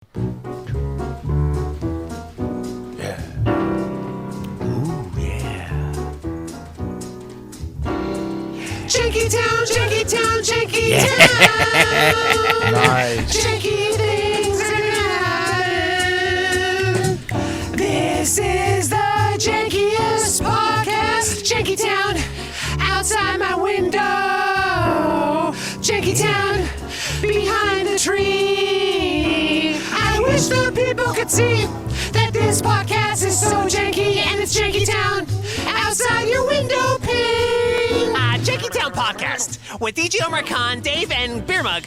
Yeah. Ooh, yeah. Janky Town, Janky Town, Janky Town. Nice. Janky things are gonna happen. This is the jankiest podcast. Janky Town, outside my window. Janky Town, behind the tree. I wish the people could see that this podcast is so janky, and it's Janky Town, outside your window pane. Janky Town Podcast with DJ Omar Khan, Dave, and Beer Mug.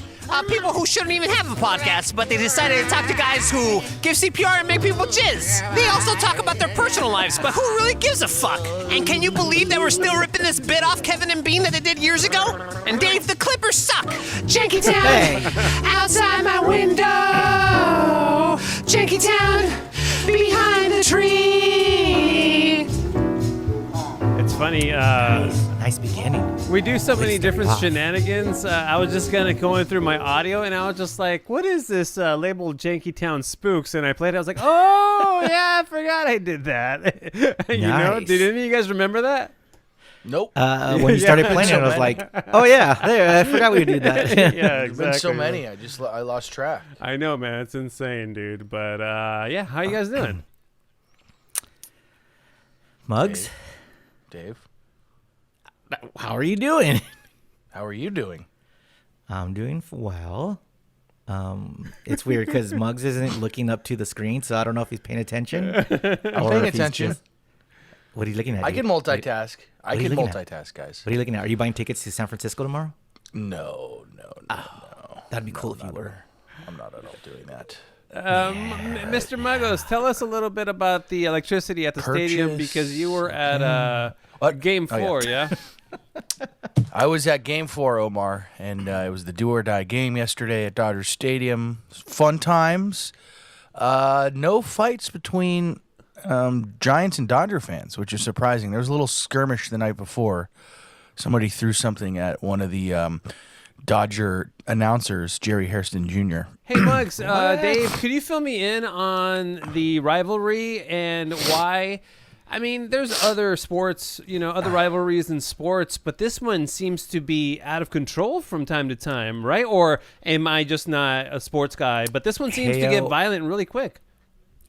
People who shouldn't even have a podcast, but they decided to talk to guys who give CPR and make people jizz. They also talk about their personal lives, but who really gives a fuck? And can you believe that we're still ripping this bit off Kevin and Bean that they did years ago? And Dave, the Clippers suck. Janky Town, outside my window. Janky Town, behind the tree. It's funny. Nice beginning. We do so many different off. shenanigans. I was just kind of going through my audio, and I was just like, what is this labeled Janky Town Spooks? And I played it. I was like, oh, yeah, I forgot I did that. You know? Nice. Did any of you guys remember that? Nope. When you started playing so it, I was many. like, oh, yeah, I forgot we did that. Yeah, There's exactly. been so many. I lost track. I know, man. It's insane, dude. But, yeah, how you guys doing? Mugs, Dave, how are you doing? how are you doing? I'm doing well. It's weird because Muggs isn't looking up to the screen, so I don't know if he's paying attention. I'm paying attention. What are you looking at? I dude? can multitask. I are you can looking at? multitask, guys. What are you looking at? Are you buying tickets to San Francisco tomorrow? No. That'd be cool if you were. I'm not at all doing that. Mr. Muggos, tell us a little bit about the electricity at the stadium Purchase. because you were at Game Oh, yeah. 4, yeah? I was at Game 4, Omar, and it was the do-or-die game yesterday at Dodger Stadium. Fun times. No fights between Giants and Dodger fans, which is surprising. There was a little skirmish the night before. Somebody threw something at one of the Dodger announcers, Jerry Hairston Jr. Hey, Muggs, Dave, could you fill me in on the rivalry and why? I mean, there's other sports, other rivalries in sports, but this one seems to be out of control from time to time, right? Or am I just not a sports guy? But this one seems to get violent really quick.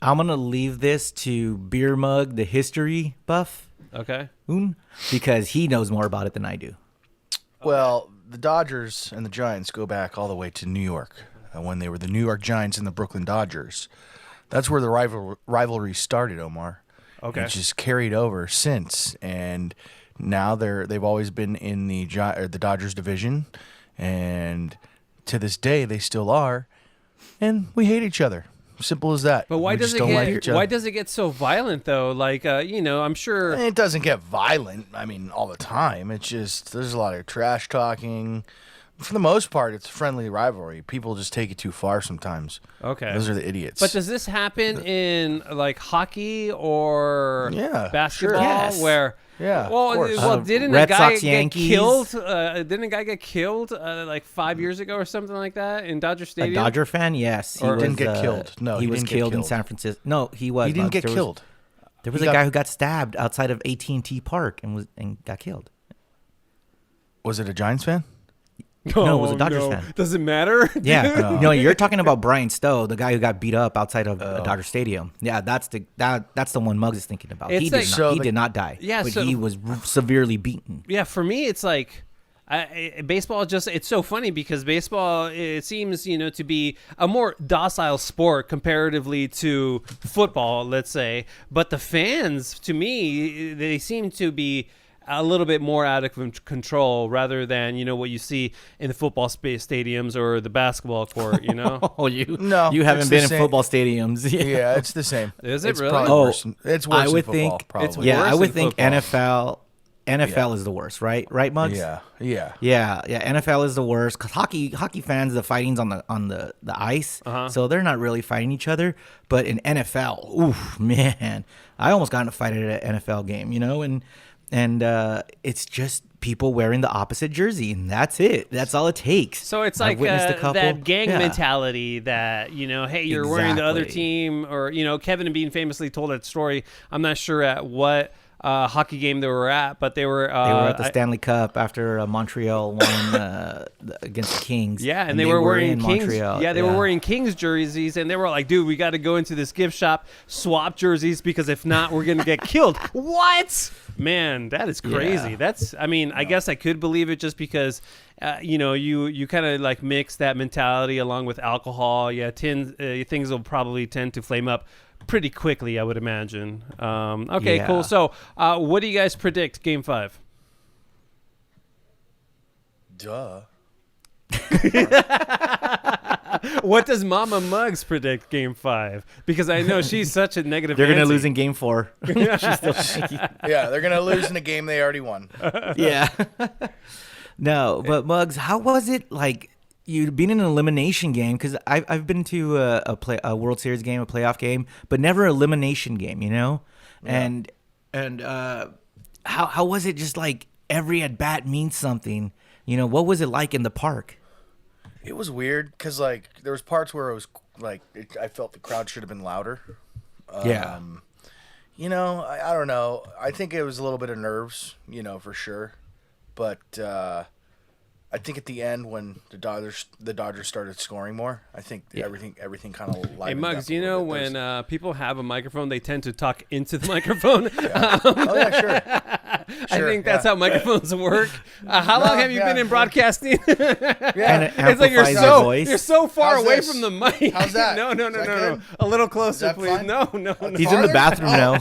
I'm going to leave this to Beer Mug, the history buff, Okay. because he knows more about it than I do. Well, the Dodgers and the Giants go back all the way to New York when they were the New York Giants and the Brooklyn Dodgers. That's where the rivalry started, Omar. Okay. It's just carried over since, and now they've always been in the Dodgers division, and to this day they still are, and we hate each other. Simple as that. But why We does just it don't like each get other. why does it get so violent though? Like I'm sure It doesn't get violent. I mean, all the time. It's just there's a lot of trash talking. For the most part, it's a friendly rivalry. People just take it too far sometimes. Okay. Those are the idiots. But does this happen in like hockey or Yeah, basketball? sure. Yes. Where Yeah, of well, course. didn't Red a guy Sox, get Yankees. killed? Didn't a guy get killed like 5 years ago or something like that in Dodger A Stadium? Dodger fan, yes. He didn't get killed. No, he he was didn't get killed in killed. San Francisco. No, he was. he didn't Muggs. get There killed. There was He a got- guy who got stabbed outside of AT&T Park and got killed. Was it a Giants fan? No, it was a Dodgers fan. Does it matter? Yeah, no, you're talking about Brian Stowe, the guy who got beat up outside of Dodger Stadium. Yeah, that's the one Muggs is thinking about. It's He like- did not, he did not die. Yeah, but so- he was severely beaten. Yeah, for me, it's like baseball. It's so funny because baseball, it seems to be a more docile sport comparatively to football, let's say. But the fans, to me, they seem to be a little bit more out of control rather than what you see in the football stadiums or the basketball court. Oh, you No, you haven't it's been the in same. football stadiums. Yeah, it's the same. Is it it's really? Probably Oh, worse. It's worse I would than football, think probably. Yeah, worse I would than think football. NFL is the worst, right? Right, Muggs? Yeah. Yeah. NFL is the worst because hockey fans, the fighting's on the ice, so they're not really fighting each other. But in NFL, oof, man, I almost got in a fight at an NFL game, and it's just people wearing the opposite jersey, and that's it. That's all it takes. So it's I've like witnessed a couple. that gang Yeah. mentality that, hey, you're wearing the other Exactly. team, or, Kevin and Bean famously told that story. I'm not sure at what hockey game they were at, but they were They were at the Stanley Cup after Montreal won against the Kings. Yeah, and they were wearing in Kings. Montreal. Yeah, they were wearing Kings jerseys, and they were like, "Dude, we got to go into this gift shop, swap jerseys, because if not, we're gonna get killed." What? Man, that is crazy. Yeah. That's. I mean, I guess I could believe it just because, you kind of like mix that mentality along with alcohol. Yeah, things will probably tend to flame up pretty quickly, I would imagine. Okay, Yeah. cool. So, what do you guys predict Game 5? Duh. What does Mama Muggs predict Game 5? Because I know she's such a negative. They're gonna Nancy. lose in Game 4. She's still shaky. Yeah, they're gonna lose in a game they already won. Yeah. No, but Muggs, how was it like? You've been in an elimination game, because I've been to a World Series game, a playoff game, but never elimination game. Yeah. And how was it? Just like every at bat means something. What was it like in the park? It was weird because like there was parts where it was like I felt the crowd should have been louder. Yeah. I don't know. I think it was a little bit of nerves, for sure. But I think at the end when the Dodgers started scoring more, I think everything kind of lightened Hey, Muggs, up a little bit. when people have a microphone, they tend to talk into the microphone. Oh yeah, sure. I Sure, think that's yeah. how microphones work. How long have you been in broadcasting? Yeah. And it It's like you're amplifies so the voice. you're so far How's away this? from the mic. How's that? No. Is that good? A little closer, that please. fine? No. He's in the Farther? bathroom now.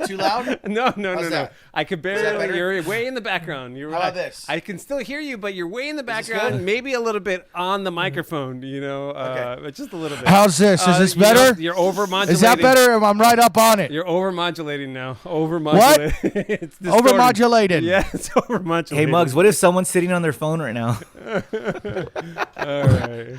Too loud? No. that? I could that barely. better? You're way in the background. You're How about right. this? I can still hear you, but you're way in the this background. good? Maybe a little bit on the microphone. Okay. Just a little bit. How's this? Is this better? You're overmodulating. Is that better? I'm right up on it. You're overmodulating now. Overmodulating. It's distorted. Overmodulated. Yeah, it's overmodulating. Hey, Muggs, what if someone's sitting on their phone right now? All right.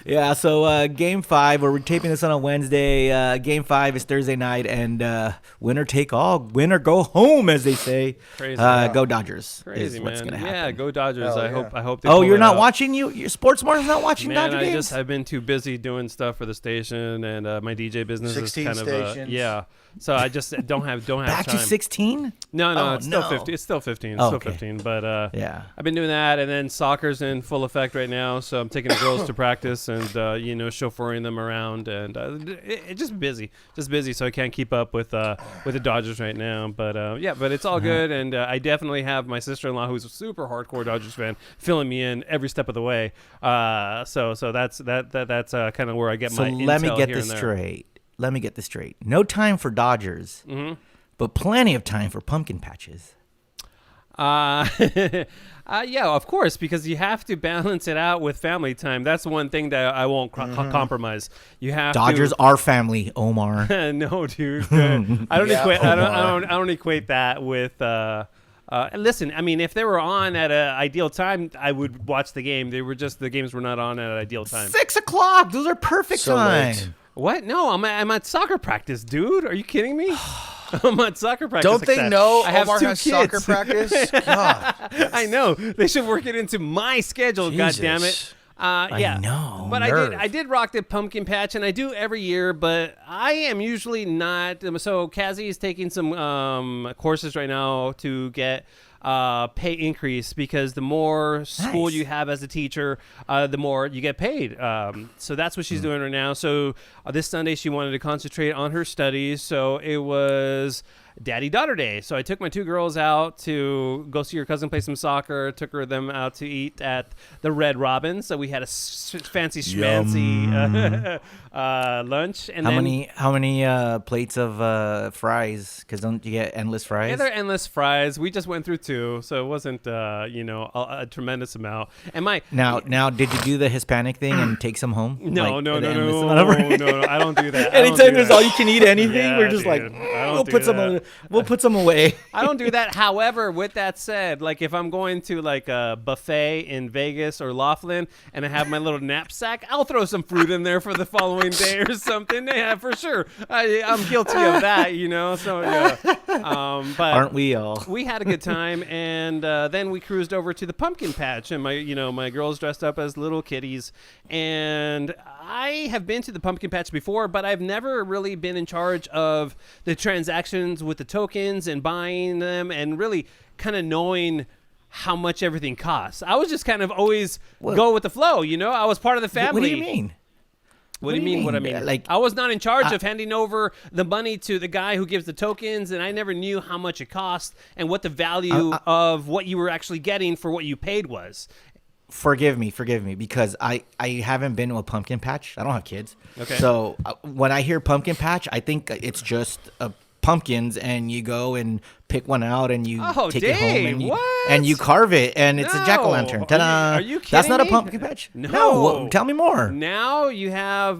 Yeah, so Game 5, we're taping this on a Wednesday. Game 5 is Thursday night, and winner take all. Winner go home, as they say. Crazy. Go Dodgers Crazy, is what's man. going to happen. Yeah, go Dodgers. Hell I yeah. hope they Oh, pull you're it not out. watching? Your SportsMart's not watching Man, Dodger games? I've been too busy doing stuff for the station, and my DJ business is 16 kind of stations. yeah. So I just don't have Back time. to 16? No, Oh, it's still no. 50. It's still 15. It's Oh, still okay. 15. But Yeah. I've been doing that, and then soccer's in full effect right now. So I'm taking the girls to practice and chauffeuring them around, and it's just busy. So I can't keep up with the Dodgers right now. But but it's all good, and I definitely have my sister-in-law, who's a super hardcore Dodgers fan, filling me in every step of the way. So that's kind of where I get So my let me intel get here this and there. straight. No time for Dodgers, but plenty of time for pumpkin patches. Yeah, of course, because you have to balance it out with family time. That's one thing that I won't compromise. You have Dodgers are family, Omar. to. No, dude. I don't Yeah, equate. I Omar. don't equate that with. Listen, I mean, if they were on at an ideal time, I would watch the game. The games were not on at an ideal time. 6 o'clock. Those are perfect So time. late. What? No, I'm at soccer practice, dude. Are you kidding me? I'm at soccer practice. Don't like they that. know I have Omar two has kids. soccer practice? God. I know. They should work it into my schedule. God damn it. Jesus. Yeah. know. But Nerve. I did rock the pumpkin patch, and I do every year. But I am usually not. So Kazzy is taking some courses right now to get pay increase, because the more school Nice. you have as a teacher, the more you get paid. So that's what she's doing right now. So this Sunday she wanted to concentrate on her studies. So it was Daddy-daughter day. So I took my two girls out to go see her cousin play some soccer. Took them out to eat at the Red Robin. So we had a fancy schmancy lunch. And How then, many plates of fries? Because don't you get endless fries? Yeah, they're endless fries. We just went through two, so it wasn't a tremendous amount. And my Now, did you do the Hispanic thing and take some home? no, Like, no, the no, endless no, amount of- no, I don't do that. I don't Anytime do there's that. all you can eat anything, Yeah, we're just dude. like, I don't we'll do put some that. on. We'll put some away. I don't do that. However, with that said, like if I'm going to like a buffet in Vegas or Laughlin and I have my little knapsack, I'll throw some fruit in there for the following day or something. Yeah, for sure. I'm guilty of that, you know. So yeah. But Aren't we all? we had a good time, and then we cruised over to the pumpkin patch, and my girls dressed up as little kitties, and I have been to the pumpkin patch before, but I've never really been in charge of the transactions with the tokens and buying them and really kind of knowing how much everything costs. I was just kind of always go with the flow, you know. I was part of the family. What do you mean? What do you mean? What I mean? Like, I was not in charge of handing over the money to the guy who gives the tokens, and I never knew how much it cost and what the value of what you were actually getting for what you paid was. Forgive me, because I haven't been to a pumpkin patch. I don't have kids. Okay. So when I hear pumpkin patch, I think it's just pumpkins, and you go and pick one out, and you take it home, and you carve it, and it's a jack-o'-lantern. Ta-da! Are you kidding That's not me? a pumpkin patch? No. Tell me more. Now you have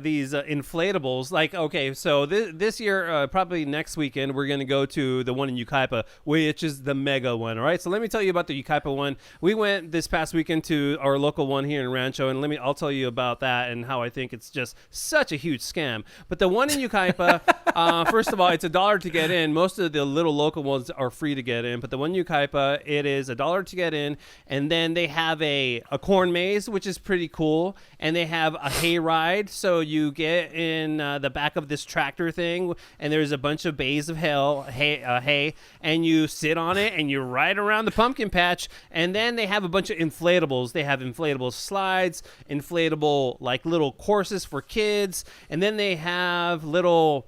these inflatables. Like, okay, so this year, probably next weekend, we're going to go to the one in Yucaipa, which is the mega one, all right? So let me tell you about the Yucaipa one. We went this past weekend to our local one here in Rancho, and I'll tell you about that and how I think it's just such a huge scam. But the one in Yucaipa, first of all, it's $1 to get in. Most of the little local ones are free to get in, but the one in Yucaipa, it is $1 to get in, and then they have a corn maze, which is pretty cool, and they have a hay ride, so you get in the back of this tractor thing, and there's a bunch of bays of hay, and you sit on it, and you ride around the pumpkin patch, and then they have a bunch of inflatables. They have inflatable slides, inflatable like little courses for kids, and then they have little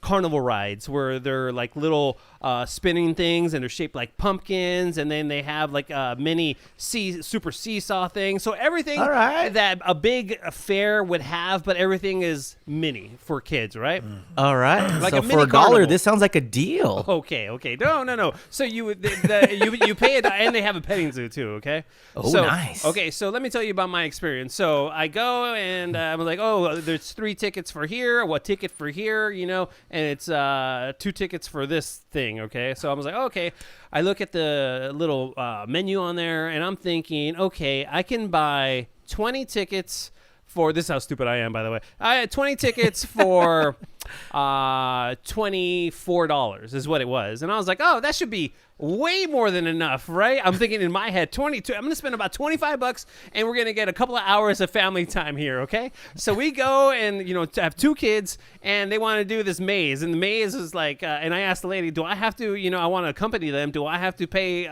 carnival rides where they're like little spinning things, and they're shaped like pumpkins, and then they have like a mini super seesaw thing. So everything that a big fair would have, but everything is mini for kids, right? All right. Like so a for mini $1, carnival. this sounds like a deal. Okay. No. So you pay it, and they have a petting zoo too. Okay. Oh, so, nice. Okay, so let me tell you about my experience. So I go, and I'm like, oh, there's 3 tickets for here, what ticket for here, you know, and it's 2 tickets for this thing. Okay, so I was like, okay. I look at the little menu on there, and I'm thinking, okay, I can buy 20 tickets for this. Is how stupid I am, by the way. I had 20 tickets for $24 is what it was, and I was like, oh, that should be way more than enough, right? I'm thinking in my head, 22. I'm gonna spend about $25, and we're gonna get a couple of hours of family time here. Okay, so we go, and to have 2 kids, and they want to do this maze, and the maze is like, and I asked the lady, do I have to, I want to accompany them? Do I have to pay,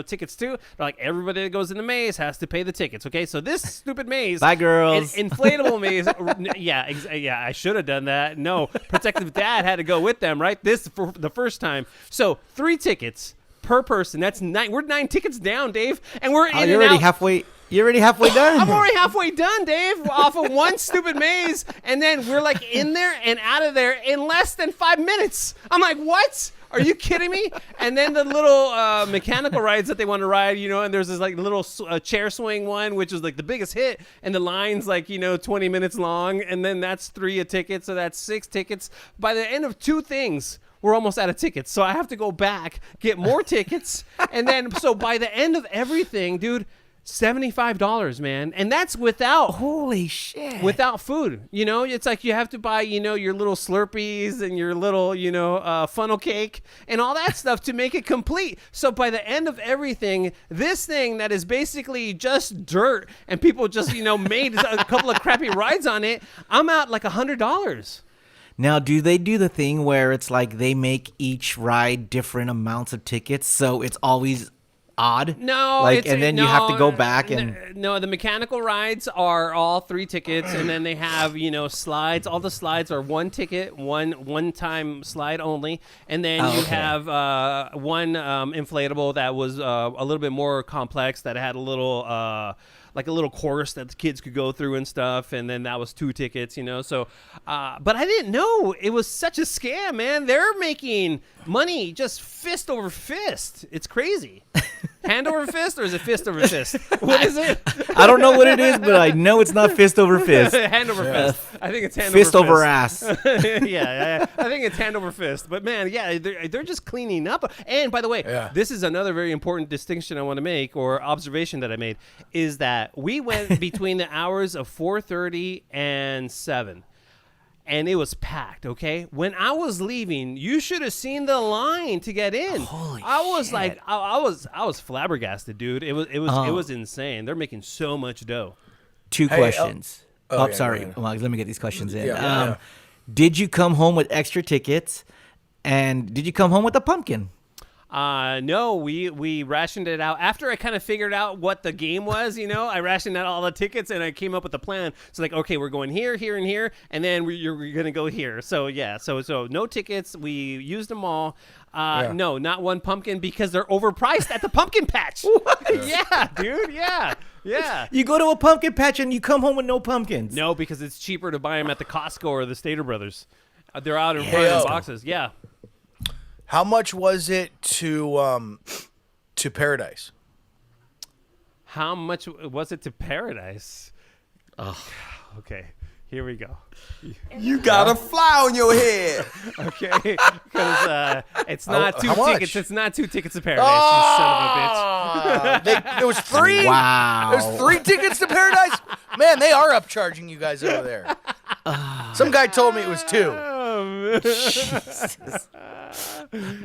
tickets too? They're like, everybody that goes in the maze has to pay the tickets. Okay, so this stupid maze, Bye, girls. inflatable maze. Yeah, I should have done that. No, protective dad had to go with them, right? This for the first time. So 3 tickets per person. That's 9. We're 9 tickets down, Dave, and we're in You're and already out. halfway. You're already halfway done. I'm already halfway done, Dave, off of one stupid maze, and then we're like in there and out of there in less than 5 minutes. I'm like, what? Are you kidding me? And then the little mechanical rides that they want to ride, and there's this like little chair swing one, which is like the biggest hit, and the line's like 20 minutes long, and then that's 3 a ticket, so that's 6 tickets. By the end of 2 things, we're almost out of tickets, so I have to go back, get more tickets, and then so by the end of everything, dude, $75, man, and that's without Holy shit. without food. It's like you have to buy your little Slurpees and your little funnel cake and all that stuff to make it complete. So by the end of everything, this thing that is basically just dirt and people just made a couple of crappy rides on it, I'm out like $100. Now, do they do the thing where it's like they make each ride different amounts of tickets, so it's always odd? No, and then you have to go back and no. The mechanical rides are all 3 tickets, and then they have slides. All the slides are 1 ticket, one time slide only, and then you have one inflatable that was a little bit more complex that had a little. Like a little course that the kids could go through and stuff, and then that was 2 tickets, So, but I didn't know it was such a scam, man. They're making money just fist over fist. It's crazy. Hand over fist, or is it fist over fist? What is it? I don't know what it is, but I know it's not fist over fist. Hand over fist. I think it's hand Fist over over fist. ass. Yeah, I think it's hand over fist. But man, yeah, they're just cleaning up. And by the way, this is another very important distinction I want to make, or observation that I made, is that we went between the hours of 4:30 and 7. And it was packed, okay? When I was leaving, you should have seen the line to get in. Holy I was shit. like, I was flabbergasted, dude. It was insane. They're making so much dough. Two questions. yeah, Sorry. go ahead. Well, let me get these questions in. Yeah. Did you come home with extra tickets? And did you come home with a pumpkin? No, we rationed it out after I kind of figured out what the game was. I rationed out all the tickets and I came up with a plan. So like, okay, we're going here, here, and here, and then you're gonna go here. So yeah, so no tickets. We used them all. No, not one pumpkin because they're overpriced at the pumpkin patch. Yeah, dude. Yeah. You go to a pumpkin patch and you come home with no pumpkins. No, because it's cheaper to buy them at the Costco or the Stater Brothers. They're out in front of boxes. Yeah. How much was it to Paradise? How much was it to Paradise? Oh, okay. Here we go. You got a fly on your head. Okay, because it's not two how much? tickets. It's not 2 tickets to Paradise. You son of a bitch. There was 3. Wow. There's 3 tickets to Paradise. Man, they are upcharging you guys over there. Some guy told me it was 2.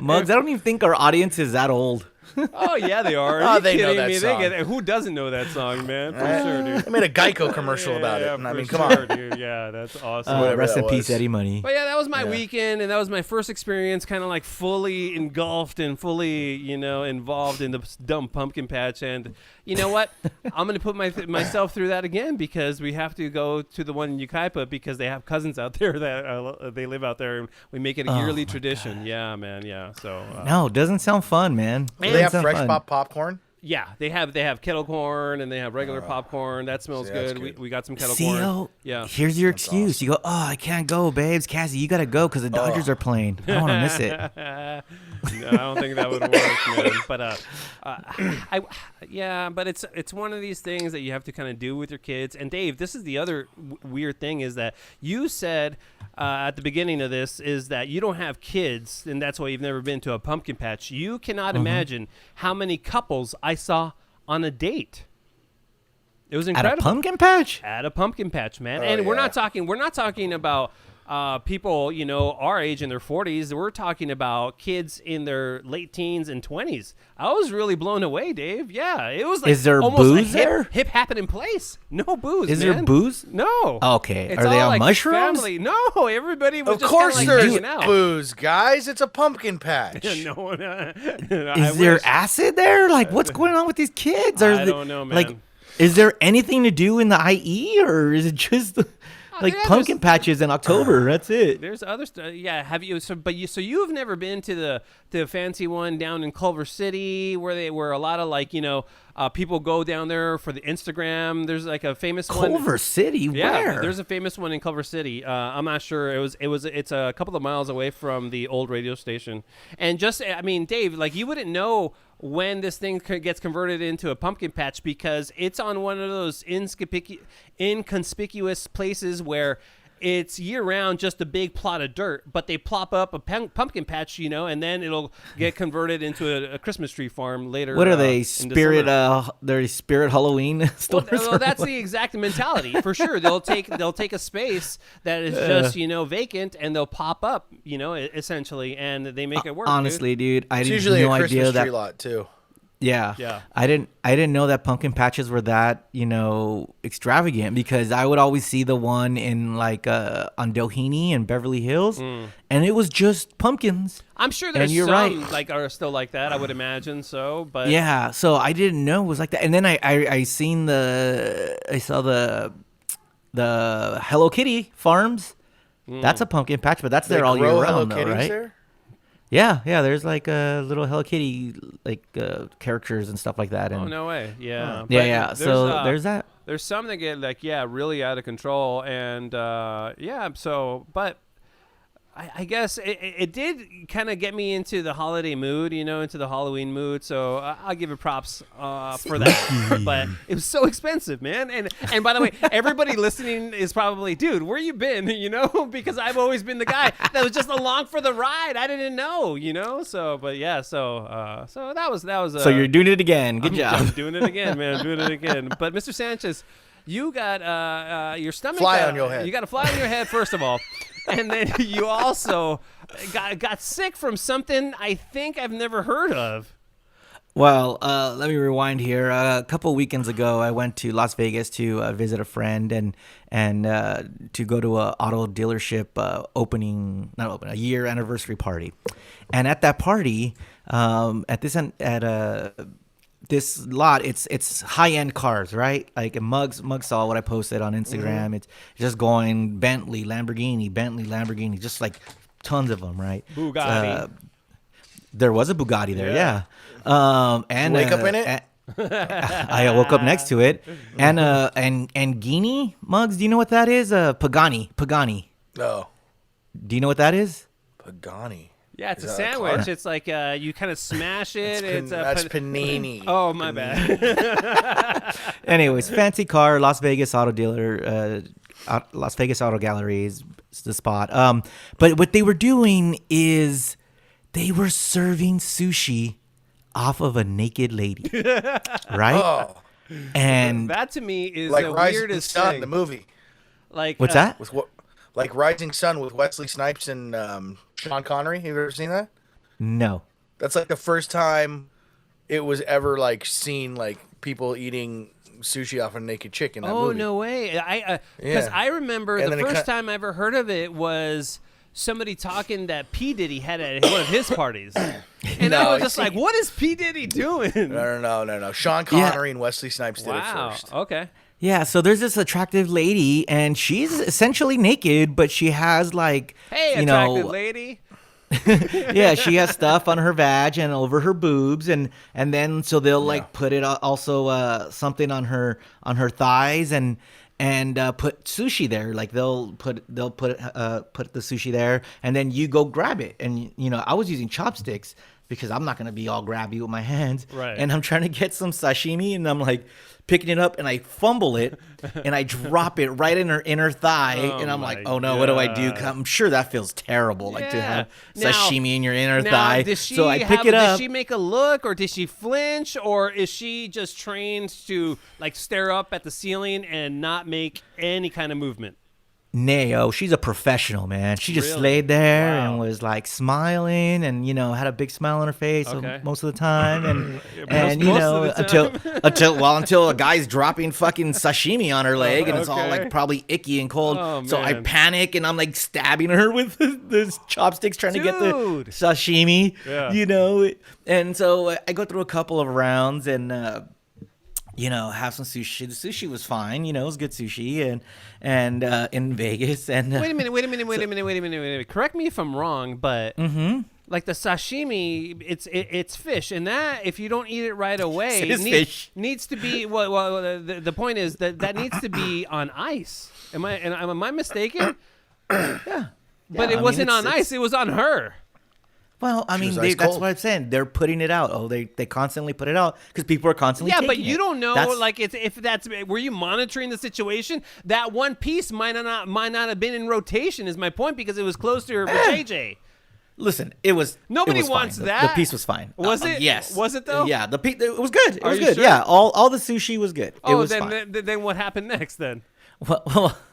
Muggs, I don't even think our audience is that old. Oh yeah, they are. Oh, Are you they know kidding that me? song. They get it. Who doesn't know that song, man? For sure, dude. I made a Geico commercial about it. Yeah, And I for mean, come sure, on. dude. Yeah, that's awesome. Whatever Rest that in peace, was. Eddie Money. But yeah, that was my weekend, and that was my first experience, kind of like fully engulfed and fully, involved in the dumb pumpkin patch. And you know what? I'm gonna put myself through that again because we have to go to the one in Yucaipa because they have cousins out there that they live out there, and we make it a yearly tradition. God. Yeah, man. Yeah. So No, it doesn't sound fun, man. Do they have fresh popcorn? yeah, they have kettle corn and they have regular popcorn. That smells see, that's good. good. We got some kettle See, corn. Yeah. here's your excuse. awesome. You go, I can't go, babes. Cassie, you got to go because the Dodgers are playing. I don't want to miss it. No, I don't think that would work, man. But but it's one of these things that you have to kind of do with your kids. And Dave, this is the other weird thing is that you said at the beginning of this is that you don't have kids, and that's why you've never been to a pumpkin patch. You cannot imagine how many couples I saw on a date. It was incredible. At a pumpkin patch? At a pumpkin patch, man. Oh, And we're yeah. not talking about people, our age in their 40s. We're talking about kids in their late teens and 20s. I was really blown away, Dave. Yeah, it was like Is there almost booze a hip, there? hip happening place. No booze. Is there man. booze? No. Okay. It's Are they all on like mushrooms? Family. No, everybody was Of just course kinda like there's hanging out. booze, guys. It's a pumpkin patch. No, Is there acid there? Like, what's going on with these kids? I don't know, man. Like, is there anything to do in the IE, or is it just like yeah, pumpkin patches in October? That's it. There's other stuff. Yeah, have you? So you've never been to the fancy one down in Culver City where a lot of people go down there for the Instagram. There's like a famous one. Culver City? Yeah, Where? there's a famous one in Culver City. I'm not sure. It's a couple of miles away from the old radio station. And Dave, like you wouldn't know when this thing gets converted into a pumpkin patch because it's on one of those inconspicuous places where it's year-round just a big plot of dirt, but they plop up a pumpkin patch, and then it'll get converted into a Christmas tree farm later. What are they? in Spirit? December. They're Spirit Halloween stores. Well, that's the exact mentality for sure. They'll take a space that is just vacant and they'll pop up, essentially, and they make it work. Honestly, dude, I It's didn't usually no a Christmas idea tree that. lot too. Yeah. I didn't know that pumpkin patches were that, extravagant because I would always see the one in like on Doheny and Beverly Hills and it was just pumpkins. I'm sure there's you're some right. like are still like that. I would imagine so, but Yeah, so I didn't know it was like that. And then I saw the Hello Kitty farms. That's a pumpkin patch, but that's there all year grow round, Hello though, Kitties right? there? Yeah. There's like little Hello Kitty like characters and stuff like that. And oh no way, yeah, yeah. But So there's that. There's some that get like really out of control, and but I guess it did kind of get me into the holiday mood, into the Halloween mood. So I'll give it props for that. But it was so expensive, man. And by the way, everybody listening is probably, dude, where you been? Because I've always been the guy that was just along for the ride. I didn't know, So, but yeah, so that was. So you're doing it again. Good job. I'm doing it again, man. Doing it again. But Mr. Sanchez, you got your stomach. Fly on your head. You got a fly on your head, first of all. And then you also got sick from something I think I've never heard of. Well, let me rewind here. A couple weekends ago, I went to Las Vegas to visit a friend and to go to a auto dealership a year anniversary party. And at that party, at this lot, it's high-end cars, right? Like Muggs saw what I posted on Instagram. It's just going Bentley, Lamborghini, just like tons of them, right? Bugatti. There was a Bugatti there, yeah. And Wake up in it? I woke up next to it. And Guinea, Muggs, do you know what that is? Pagani. No. Do you know what that is? Pagani. Yeah, it's a Is that sandwich. car? It's like you kind of smash it. That's panini. Oh, my bad. Anyways, fancy car, Las Vegas auto dealer, Las Vegas Auto Gallery is the spot. But what they were doing is they were serving sushi off of a naked lady, right? Oh, And that to me is like the Rising weirdest Sun, thing. the movie. Like what's that? With what? Like Rising Sun with Wesley Snipes and Sean Connery. Have you ever seen that? No. That's like the first time it was ever like seen like people eating sushi off a naked chick in that Oh movie. no way! Because Yeah. I remember And the then it first kin- time I ever heard of it was somebody talking that P Diddy had at one of his parties, and I No, was just like, "What is P Diddy doing?" No. Sean Connery and Wesley Snipes did it Wow. first. Okay. Yeah, so there's this attractive lady, and she's essentially naked, but she has like, Hey, you attractive know, lady. yeah, she has stuff on her vag and over her boobs, and then so they'll like put it also something on her thighs and put sushi there. Like they'll put the sushi there, and then you go grab it. And I was using chopsticks because I'm not gonna be all grabby with my hands, Right. And I'm trying to get some sashimi, and I'm like picking it up, and I fumble it, and I drop it right in her inner thigh, and I'm my like, oh no, what do I do? God. 'Cause I'm sure that feels terrible, like to Yeah. have Now- sashimi in your inner Now, thigh. does she So I pick it Does up. she make a look, or does she flinch, or is she just trained to like stare up at the ceiling and not make any kind of movement? Neo, she's a professional, man. She just Really? laid there Wow. and was like smiling, and had a big smile on her face Okay. most of the time, and most of the until a guy's dropping fucking sashimi on her leg, and it's all Okay. like probably icky and cold. Oh, so I man. panic, and I'm like stabbing her with the chopsticks, trying to get the Dude. sashimi, Yeah. And so I go through a couple of rounds and. Have some sushi. The sushi was fine, it was good sushi, and in Vegas. And Wait a minute. Correct me if I'm wrong, but like the sashimi, it's fish, and that if you don't eat it right away, It is fish. needs to be. Well, the point is that needs to be on ice. Am I mistaken? yeah, But it wasn't on ice; it was on her. Well, I mean, was ice that's cold. what I'm saying. They're putting it out. Oh, they constantly put it out because people are constantly. Yeah, but taking you it. don't know, That's- like, if that's were you monitoring the situation? That one piece might not have been in rotation. Is my point because it was close to her JJ. Listen, it was. Nobody it was wants fine. that. The piece was fine. Was it? Yes. Was it, though? Yeah, it was good. It Are was you good. sure? Yeah, all the sushi was good. It Oh, was fine. then what happened next? Then Well,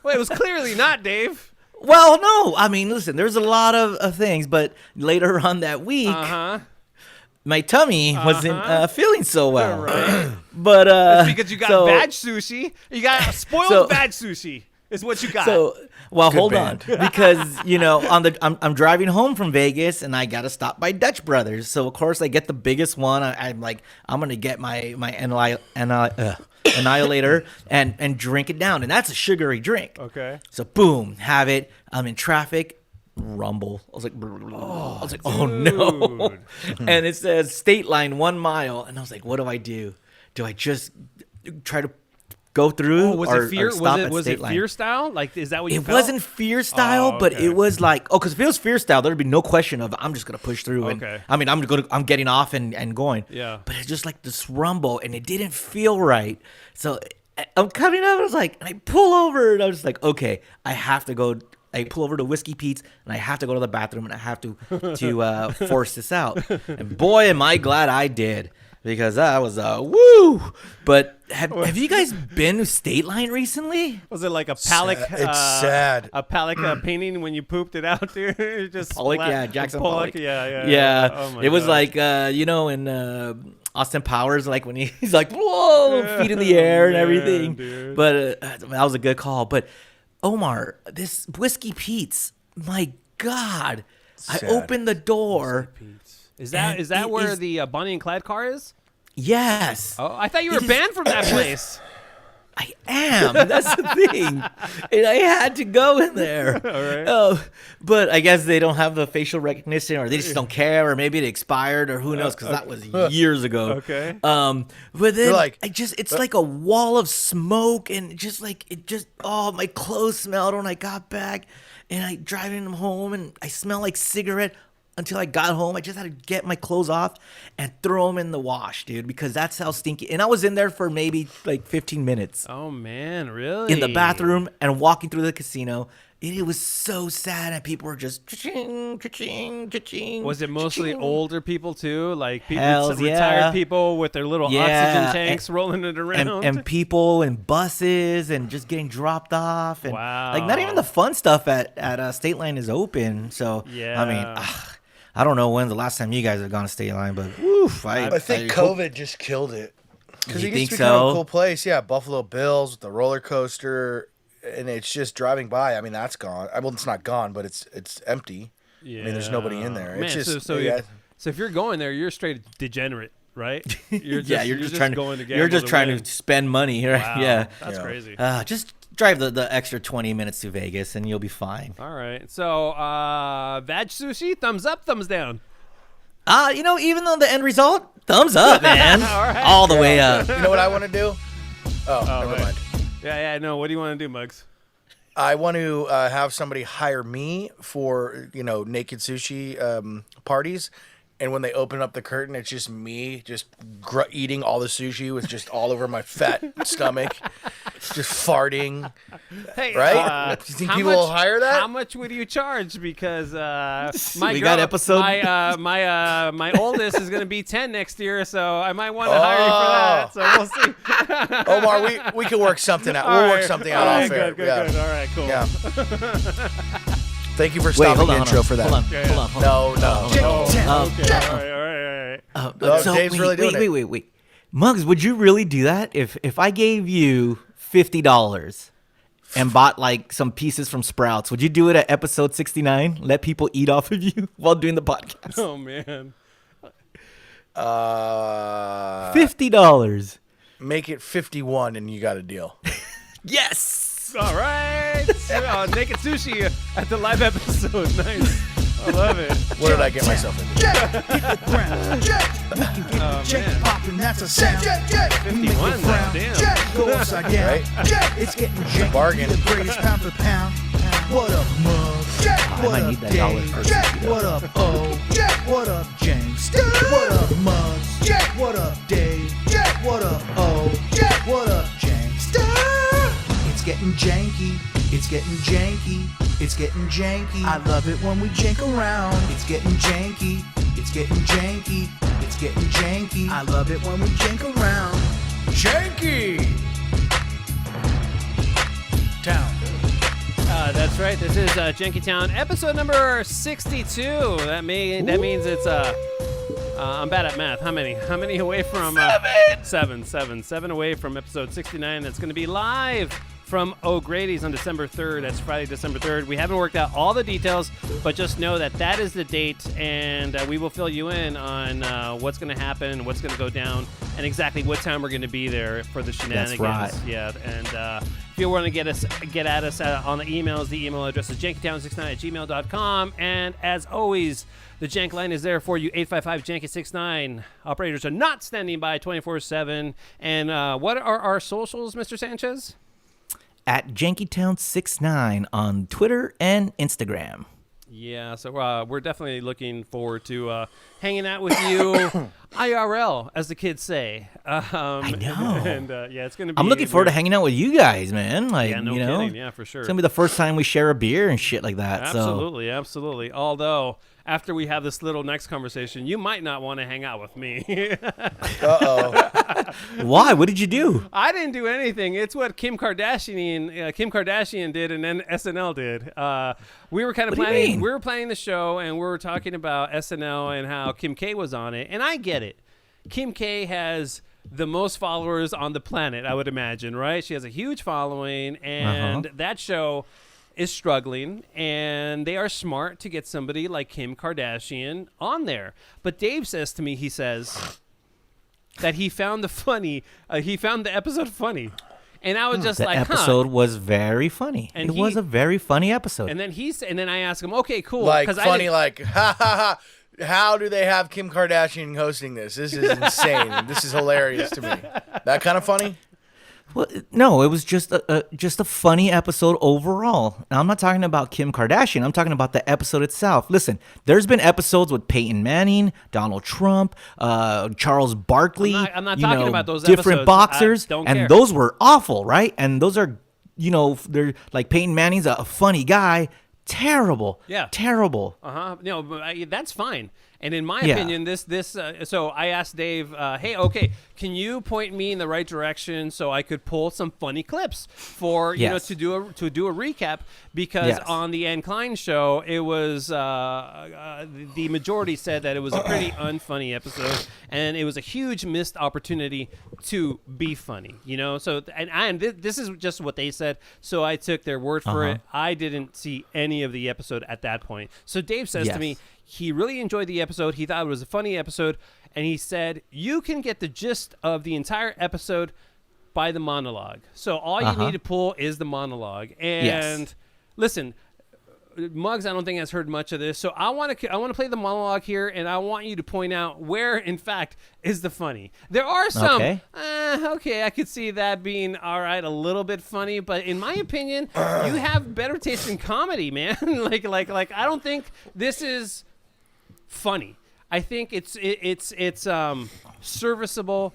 well, it was clearly not Dave. well, no. I mean, listen. There's a lot of things, but later on that week, my tummy wasn't feeling so well. Right. But Because you got so, vag sushi. You got spoiled So- vag sushi. Is what you got. So, well, hold band. on, because I'm driving home from Vegas, and I gotta stop by Dutch Brothers. So of course I get the biggest one. I'm like, I'm gonna get my annihilator and drink it down, and that's a sugary drink. Okay. So boom, have it. I'm in traffic. Rumble. I was like, oh no. And it says state line 1 mile, and I was like, what do? Do I just try to go through. Oh, was or, it fear? Or stop at Was state it line. fear style? Like, is that what you It felt? wasn't fear style, Oh, but okay. it was like, because if it was fear style, there'd be no question of I'm just gonna push through. And, Okay. I mean, I'm getting off and going. Yeah. But it's just like this rumble, and it didn't feel right. So I'm coming up, and I was like, and I pull over, and I was just like, okay, I have to go. I pull over to Whiskey Pete's, and I have to go to the bathroom, and I have to force this out. And boy, am I glad I did. Because that was woo! But have you guys been to State Line recently? Was it like a Pollock? It's sad. A Pollock painting when you pooped it out, dude. Just Pollock, yeah, Jackson Pollock. Yeah. Oh my it was gosh. like in Austin Powers, like when he's like, whoa, feet in the air and man, everything. dude. But that was a good call. But Omar, this Whiskey Pete's, my God, Sad. I opened the door. Is and that it where is- the Bonnie and Clyde car is? Yes. Oh, I thought you were It is- banned from that place. I am. That's the thing. And I had to go in there. All right. Oh, but I guess they don't have the facial recognition, or they just don't care, or maybe it expired, or who knows, because that was years ago. Okay. But then You're like- it's like a wall of smoke, and my clothes smelled when I got back, and I driving them home, and I smell like cigarette. Until I got home, I just had to get my clothes off and throw them in the wash, dude, because that's how stinky. And I was in there for maybe like 15 minutes Oh man, really? in the bathroom and walking through the casino. It was so sad, and people were just cha-ching, cha-ching, cha-ching. Was it mostly cha-ching. older people too, like people, Hells yeah. retired people with their little Yeah, oxygen tanks rolling it around? and people and buses and just getting dropped off, and like not even Wow. the fun stuff at State Line is open. So I mean, Yeah. I don't know when's the last time you guys have gone to State Line, but woof, I think hope- COVID just killed it. Because You it used think to be kind of so? a cool place. Yeah, Buffalo Bills with the roller coaster, and it's just driving by. I mean, that's gone. Well, it's not gone, but it's empty. yeah. I mean, there's nobody in there. Man, It's just so yeah. if you're going there, you're straight degenerate, right? You're you're just trying to going to you're just trying win. to spend money, right? Wow, Yeah, that's Yeah. crazy. just drive the extra 20 minutes to Vegas, and you'll be fine. All right, so Vag Sushi, thumbs up, thumbs down. Even though the end result, thumbs up, man, all the way up. You know what I want to do? Oh, never wait. mind. Yeah, no. What do you want to do, Muggs? I want to have somebody hire me for naked sushi parties, and when they open up the curtain, it's just me just eating all the sushi with just all over my fat stomach, just farting. Hey, Right? Do you think how people will hire that? How much would you charge? Because my We girl, got episode- my oldest is going to be 10 next year, so I might want to hire you for that. So we'll see. Omar, we can work something out. We'll work something out All off right, air. good. Yeah. All right, cool. Yeah. Thank you for Wait, stopping hold the on, intro hold on, for that. hold on, Yeah, hold on, hold on. No. Okay, all right. Oh, Dave's really doing it. Wait. Muggs, would you really do that if I gave you $50 and bought like some pieces from Sprouts? Would you do it at episode 69? Let people eat off of you while doing the podcast? Oh man. $50. Make it 51 and you got a deal. Yes. All right. Naked sushi at the live episode. Nice. I love it. What did I get myself into? Man. Popping, that's a sound. 51 now, damn. Go upside down. Right? It's getting janky. bargain. The greatest pound for pound. What up, Mug? What might up, need that dollar Dave? first. What up, O? What up, James? What up, Muggs? What up, Dave? What up, O? What up, James? It's getting janky. It's getting janky. It's getting janky. I love it when we jank around. It's getting janky. It's getting janky. It's getting janky. I love it when we jank around. Janky! Town. That's right. This is Janky Town, episode number 62. That means it's I'm bad at math. How many away from seven away from episode 69? That's going to be live from O'Grady's on December 3rd. That's Friday, December 3rd. We haven't worked out all the details, but just know that that is the date, and we will fill you in on what's going to happen, what's going to go down, and exactly what time we're going to be there for the shenanigans. That's right. Yeah, and if you want to get at us on the emails, the email address is jankytown69@gmail.com, and as always, the Jank line is there for you, 855-JANKY69. Operators are not standing by 24/7. And what are our socials, Mr. Sanchez? At JankyTown69 on Twitter and Instagram. Yeah, so we're definitely looking forward to hanging out with you IRL, as the kids say. I know. And yeah, it's going to be. I'm looking forward to hanging out with you guys, man. Like, Yeah, no you know, kidding. Yeah, for sure. It's gonna be the first time we share a beer and shit like that. Absolutely, absolutely. Although, after we have this little next conversation, you might not want to hang out with me. Uh-oh. So, why? What did you do? I didn't do anything. It's what Kim Kardashian did, and then SNL did. We were kind of What do you planning. mean? We were planning the show, and we were talking about SNL and how Kim K was on it. And I get it. Kim K has the most followers on the planet, I would imagine, right? She has a huge following, and that show is struggling, and they are smart to get somebody like Kim Kardashian on there. But Dave says to me, he says that he found the episode funny. And I was just The like, episode was very funny. And it was a very funny episode. And then I asked him, okay, cool. Like, 'cause I funny, didn't- like, ha ha ha. How do they have Kim Kardashian hosting this? This is insane. This is hilarious to me. That kind of funny? Well, no, it was just a funny episode overall. Now, I'm not talking about Kim Kardashian. I'm talking about the episode itself. Listen, there's been episodes with Peyton Manning, Donald Trump, Charles Barkley. I'm not talking about those different episodes. boxers, I don't and care. those were awful, right? And those are, they're like Peyton Manning's a funny guy. Terrible. Yeah. Terrible. No, but that's fine. And in my Yeah. opinion, so I asked Dave, hey, okay, can you point me in the right direction so I could pull some funny clips for Yes. to do a recap? Because Yes. on the Ann Klein show, it was the majority said that it was a pretty unfunny episode, and it was a huge missed opportunity to be funny. So this is just what they said. So I took their word for it. I didn't see any of the episode at that point. So Dave says to Yes. me, he really enjoyed the episode. He thought it was a funny episode. And he said, you can get the gist of the entire episode by the monologue. So all you need to pull is the monologue. And Yes. listen, Muggs, I don't think has heard much of this. So I want to play the monologue here, and I want you to point out where, in fact, is the funny. There are some, Okay. I could see that being, all right, a little bit funny. But in my opinion, you have better taste in comedy, man. like I don't think this is funny. I think it's serviceable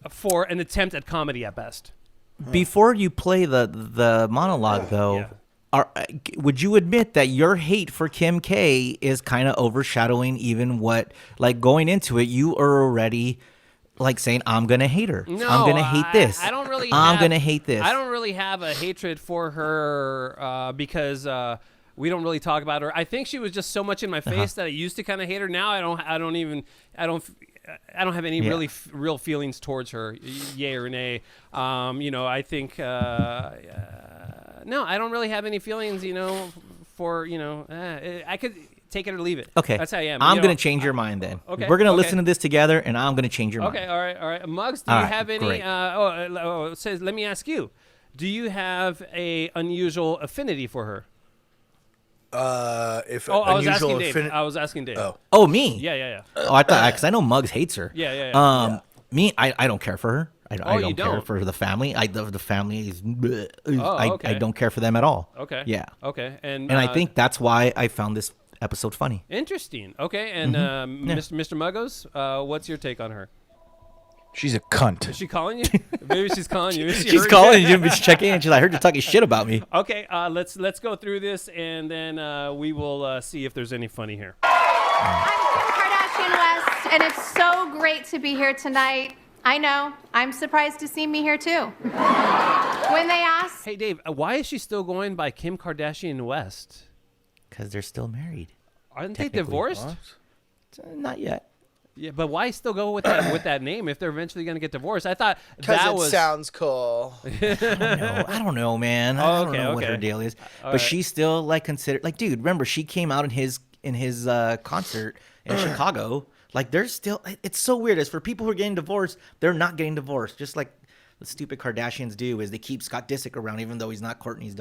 for an attempt at comedy at best. Before you play the monologue, though, would you admit that your hate for Kim K is kind of overshadowing even what, like, going into it, you are already like saying, I'm gonna hate her. No, I'm gonna hate this. I don't really. I'm gonna hate this. I don't really have a hatred for her because we don't really talk about her. I think she was just so much in my face that I used to kind of hate her. Now I don't have any really real feelings towards her, yay or nay. I think no, I don't really have any feelings. For I could take it or leave it. Okay, that's how I am. I'm gonna change your mind then. Okay, we're gonna okay. listen to this together, and I'm gonna change your mind. Okay, all right. Muggs, do All you right, have any? great. Says, let me ask you. Do you have a unusual affinity for her? If I was asking unusual Dave. I was asking Dave. Oh, me? Yeah. Oh, I thought, because I know Muggs hates her. Yeah. Me, I don't care for her. I you don't care don't? for the family. The family is. Okay. I don't care for them at all. Okay. Yeah. Okay. And I think that's why I found this episode funny. interesting. Okay. And Mr. Muggos, what's your take on her? She's a cunt. Is she calling you? Maybe she's calling you. She's calling you. She's checking in. She's like, I heard you talking shit about me. Okay. Let's go through this, and then we will see if there's any funny here. I'm Kim Kardashian West, and it's so great to be here tonight. I know. I'm surprised to see me here, too. When they asked... Hey, Dave, why is she still going by Kim Kardashian West? Because they're still married. Aren't they Technically. divorced? Not yet. Yeah, but why still go with that name if they're eventually going to get divorced? I thought Because that it was sounds cool. I don't know, man. I don't know what her deal is. But she's still like considered like, dude. Remember, she came out in his concert in Chicago. Like, there's still. It's so weird. As for people who are getting divorced, they're not getting divorced. Just like the stupid Kardashians do, is they keep Scott Disick around even though he's not Kourtney's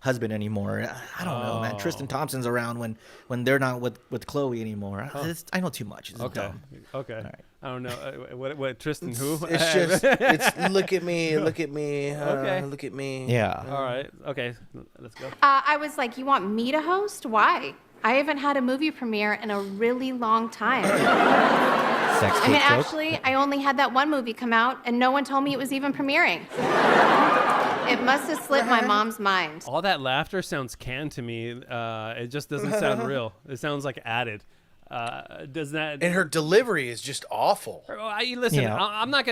husband anymore. I don't know, man. Tristan Thompson's around when they're not with Khloe anymore. I know too much. It's dumb. Okay. All right. I don't know. What Tristan who? It's just, it's look at me, Okay. look at me. Yeah. All right. Okay. Let's go. I was like, you want me to host? Why? I haven't had a movie premiere in a really long time. Sex I mean, tape joke. actually, I only had that one movie come out, and no one told me it was even premiering. It must have slipped my mom's mind. All that laughter sounds canned to me. It just doesn't sound real. It sounds like added. Does that? And her delivery is just awful. Listen. Yeah. I'm not.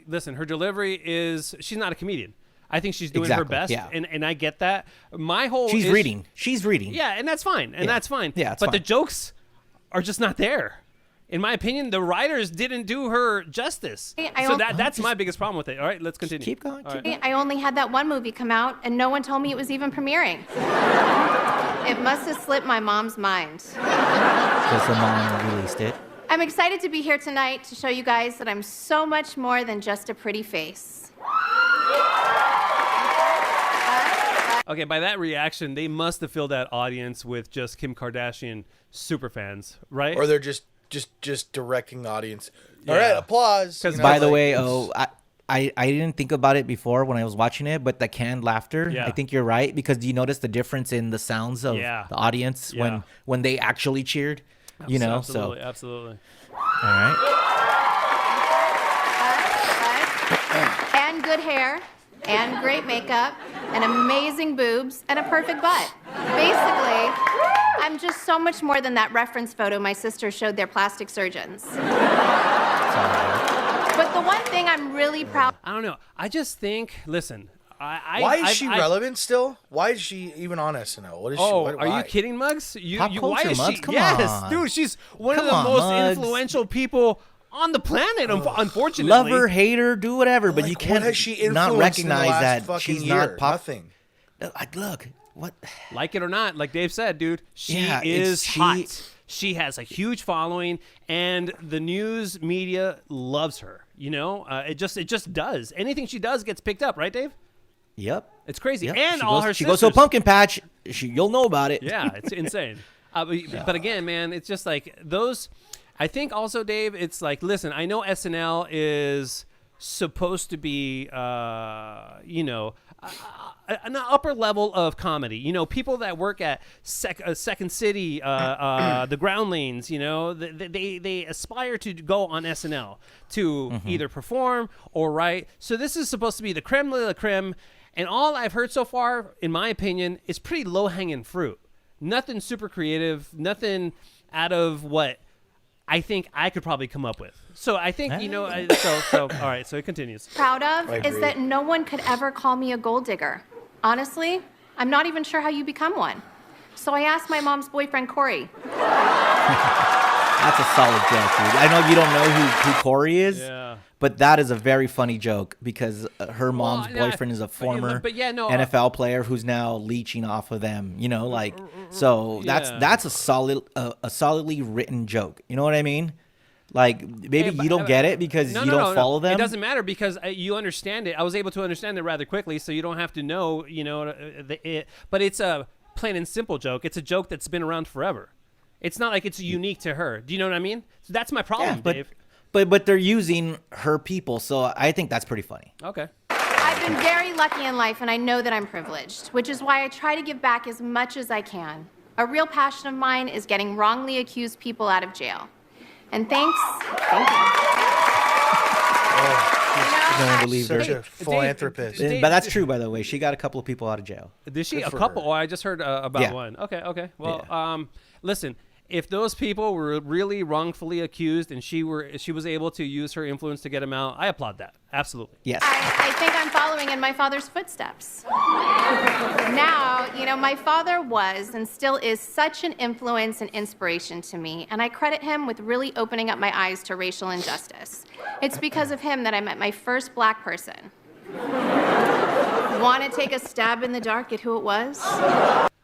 Listen. Her delivery is. She's not a comedian. I think she's doing her Exactly, best, yeah. and I get that. My whole She's reading. Yeah, and that's fine. And that's fine. Yeah, it's but the fine. jokes are just not there. In my opinion, the writers didn't do her justice. That's my biggest problem with it. All right, let's continue. Keep going. All Keep right. going. I only had that one movie come out, and no one told me it was even premiering. It must have slipped my mom's mind. Because the mom released it. I'm excited to be here tonight to show you guys that I'm so much more than just a pretty face. Okay, by that reaction, they must have filled that audience with just Kim Kardashian superfans, right? Or they're just directing the audience. All right, applause. 'Cause By the way, I didn't think about it before when I was watching it, but the canned laughter, Yeah. I think you're right, because do you notice the difference in the sounds of Yeah. the audience Yeah. when they actually cheered? You know, absolutely, absolutely. all right. And good hair, and great makeup, and amazing boobs, and a perfect butt. Basically, I'm just so much more than that reference photo my sister showed their plastic surgeons. But the one thing I'm really proud I don't know. I just think, listen, why is she relevant still? Why is she even on SNL? What is she? Are why? you kidding, Muggs? Pop why culture, is she? Muggs? Come yes, on. dude, she's one Come of the on, most Muggs. influential people on the planet. Unfortunately, Love her, hate her, do whatever, but you Like, can't what has she influenced not in the recognize last that fucking she's year? not pop. Nothing. Like, look, what? like it or not, like Dave said, dude, she Yeah, is it's- hot. She has a huge following, and the news media loves her. You know, it just does. Anything she does gets picked up, right, Dave? Yep. It's crazy. Yep. And she all goes, her she sisters. goes to a pumpkin patch. You'll know about it. Yeah, it's insane. But again, man, it's just like those. I think also, Dave, it's like, listen, I know SNL is supposed to be, an upper level of comedy. You know, people that work at Second City, the Groundlings, you know, they aspire to go on SNL to either perform or write. So this is supposed to be the creme de la creme. And all I've heard so far, in my opinion, is pretty low-hanging fruit. Nothing super creative, nothing out of what I think I could probably come up with. So I think, all right, so it continues. proud of is agree. that no one could ever call me a gold digger. Honestly, I'm not even sure how you become one. So I asked my mom's boyfriend, Corey. That's a solid joke, dude. I know you don't know who Corey is, Yeah. but that is a very funny joke because her mom's boyfriend is a former NFL player who's now leeching off of them. You know, like so that's a solidly written joke. You know what I mean? Like maybe you don't get it because you don't follow them. It doesn't matter because you understand it. I was able to understand it rather quickly, so you don't have to know. You know, but it's a plain and simple joke. It's a joke that's been around forever. It's not like it's unique to her. Do you know what I mean? So that's my problem, Dave. But they're using her people, so I think that's pretty funny. Okay. I've been very lucky in life, and I know that I'm privileged, which is why I try to give back as much as I can. A real passion of mine is getting wrongly accused people out of jail. And thank I don't believe her. Such a philanthropist. But that's true, by the way. She got a couple of people out of jail. Did she? Good A for couple? her. Oh, I just heard about Yeah. one. Okay. Well, listen, if those people were really wrongfully accused and she was able to use her influence to get them out, I applaud that. Absolutely. Yes. I think I'm following in my father's footsteps. Now, my father was and still is such an influence and inspiration to me, and I credit him with really opening up my eyes to racial injustice. It's because of him that I met my first black person. Want to take a stab in the dark at who it was?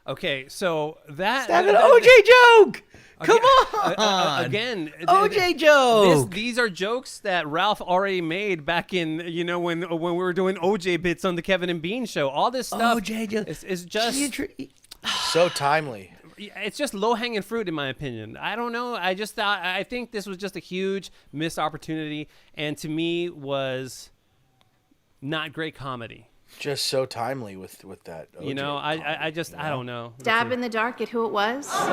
Okay, so that Have an OJ joke. Come on. Again, OJ joke. These are jokes that Ralph already made back in, when we were doing OJ bits on the Kevin and Bean show. All this stuff OJ joke is just So timely. it's just low-hanging fruit in my opinion. I don't know. I think this was just a huge missed opportunity, and to me was not great comedy. Just so timely with that. OJ I don't know. Stab in the dark at who it was? I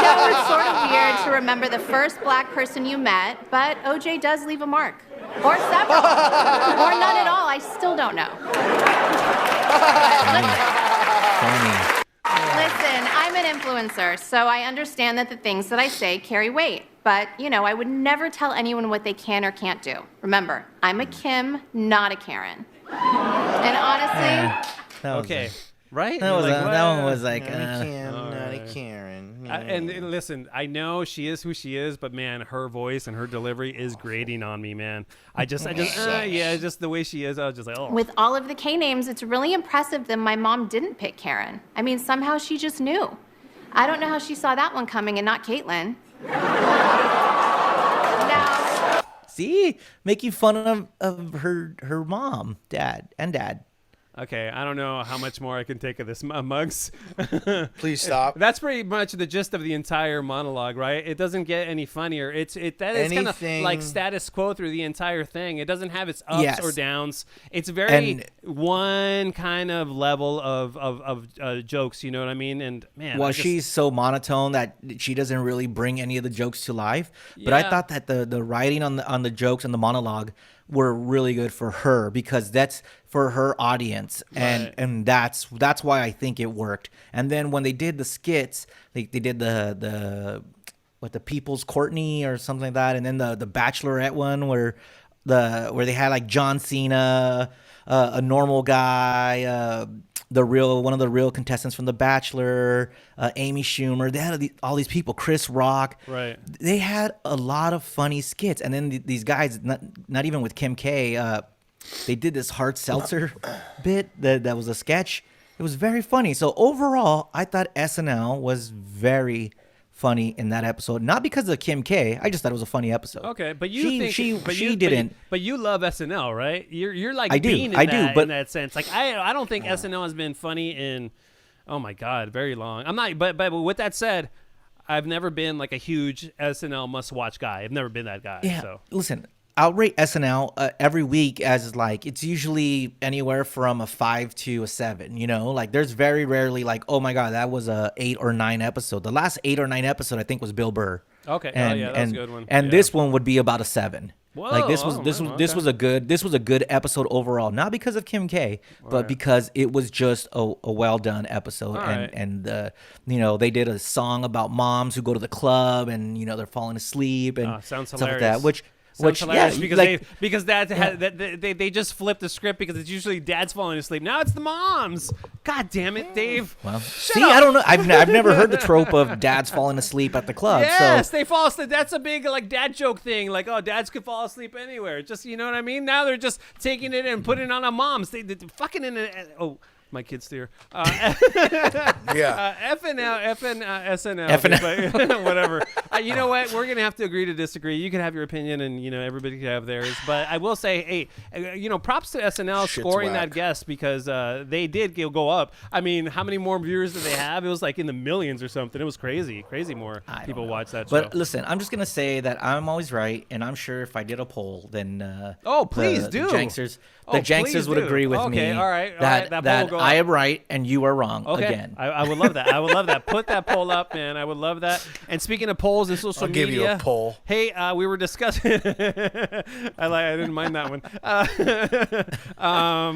know it's sort of weird to remember the first black person you met, but OJ does leave a mark. Or several. Or none at all. I still don't know. Funny. Listen, I'm an influencer, so I understand that the things that I say carry weight. But, I would never tell anyone what they can or can't do. Remember, I'm a Kim, not a Karen. And honestly... Okay. Right? That one was like... Not a Karen. And listen, I know she is who she is, but man, her voice and her delivery is grating on me, man. Just the way she is, I was just like, oh. With all of the K names, it's really impressive that my mom didn't pick Karen. I mean, somehow she just knew. I don't know how she saw that one coming and not Caitlyn. Now, See? Making fun of her mom, dad. Okay, I don't know how much more I can take of this, Muggs. Please stop. That's pretty much the gist of the entire monologue, right? It doesn't get any funnier. It's kind of like status quo through the entire thing. It doesn't have its ups or downs. It's very one kind of level of jokes. You know what I mean? And man, well, she's so monotone that she doesn't really bring any of the jokes to life. But I thought that the writing on the jokes and the monologue were really good for her because that's for her audience, and that's why I think it worked. And then when they did the skits, they did the People's Courtney or something like that, and then the Bachelorette one where they had like John Cena, a normal guy, one of the real contestants from The Bachelor, Amy Schumer. They had all these people, Chris Rock. Right. They had a lot of funny skits, and then these guys, not even with Kim K, they did this hard seltzer bit that was a sketch. It was very funny. So overall, I thought SNL was very funny in that episode. Not because of Kim K. I just thought it was a funny episode. Okay, but she didn't. But you love SNL, right? You're like I do. Bean in I do, but in that sense. Like I don't think SNL has been funny in, oh my God, very long. I'm not. But with that said, I've never been like a huge SNL must-watch guy. I've never been that guy. Yeah. So Listen, I'll rate SNL every week as like it's usually anywhere from a 5 to a 7. Like there's very rarely like, oh my God, that was a 8 or 9 episode. The last 8 or 9 episode I think was Bill Burr. Okay, that was a good one. And this one would be about a 7. Whoa, like this was a good episode overall. Not because of Kim K, but because it was just a well done episode. And they did a song about moms who go to the club and they're falling asleep and sounds stuff like hilarious. that. Which because they just flipped the script because it's usually dad's falling asleep. Now it's the moms. God damn it, Dave. Well, I don't know. I've never heard the trope of dads falling asleep at the club. Yes, so. they fall asleep. That's a big like dad joke thing. Like, oh, dads could fall asleep anywhere. Just you know what I mean? Now they're just taking it and putting it on moms. They fucking in it. Oh. My kid's there. SNL. Whatever. You know what? We're gonna have to agree to disagree. You can have your opinion, and everybody can have theirs. But I will say, hey, props to SNL scoring that guest because they did go up. I mean, how many more viewers did they have? It was like in the millions or something. It was crazy more people watch that show. But listen, I'm just gonna say that I'm always right, and I'm sure if I did a poll, then please do. The Janksters would agree with me. Okay, all right. That poll will go go I up. am right and you are wrong Okay, again. I would love that. I would love that. Put that poll up, man. I would love that. And speaking of polls and social I'll media, give you a poll. Hey, we were discussing. I didn't mind that one.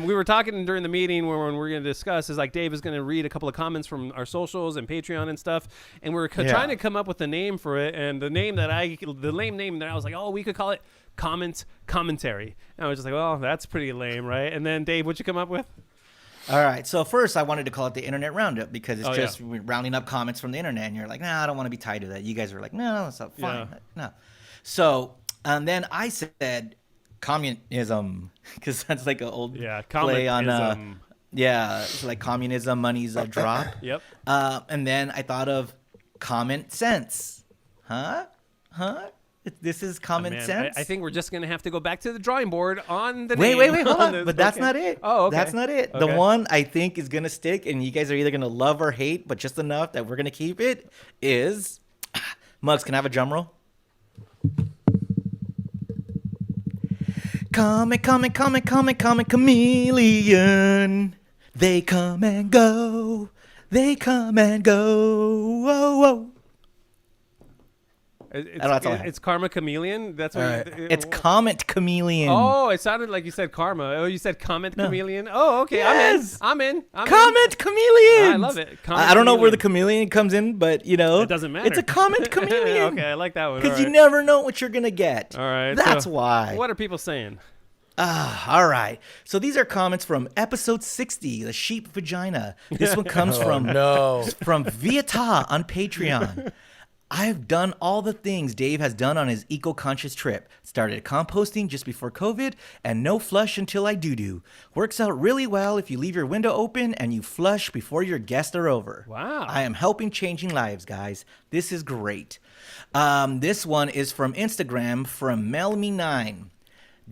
We were talking during the meeting when we were going to discuss. Is like Dave is going to read a couple of comments from our socials and Patreon and stuff, and we were trying to come up with a name for it. And the name that I was like, oh, we could call it commentary. And I was just like, well, that's pretty lame, right? And then Dave, what'd you come up with? All right. So first, I wanted to call it the Internet Roundup because it's just yeah. rounding up comments from the internet, and you're like, nah, I don't want to be tied to that. You guys were like, no, that's not fine. Yeah. No. So then I said communism because that's like an old play on it's like communism, money's a drop. Yep. And then I thought of common sense. Huh? This is common sense. I think we're just going to have to go back to the drawing board on the Wait, name. hold on. But that's not it. Oh, okay. That's not it. The Okay. one I think is going to stick, and you guys are either going to love or hate, but just enough that we're going to keep it, is... Muggs, can I have a drum roll? Comet, chameleon. They come and go. They come and go. Whoa, whoa. That's all I have. It's Karma Chameleon. That's what. All It's Comet Chameleon. Oh, it sounded like you said karma. Oh, you said comment chameleon. Oh, okay. Yes. I'm in. Comet Chameleon. I love it. I don't know where the chameleon comes in, but It doesn't matter. It's a Comet Chameleon. Okay, I like that one. Because All you right. never know what you're gonna get. All right. That's so why. What are people saying? All right. So these are comments from episode 60, the sheep vagina. This one comes from Viata on Patreon. I've done all the things Dave has done on his eco-conscious trip. Started composting just before COVID and no flush until I do. Works out really well if you leave your window open and you flush before your guests are over. Wow. I am helping changing lives, guys. This is great. This one is from Instagram from Melmy9.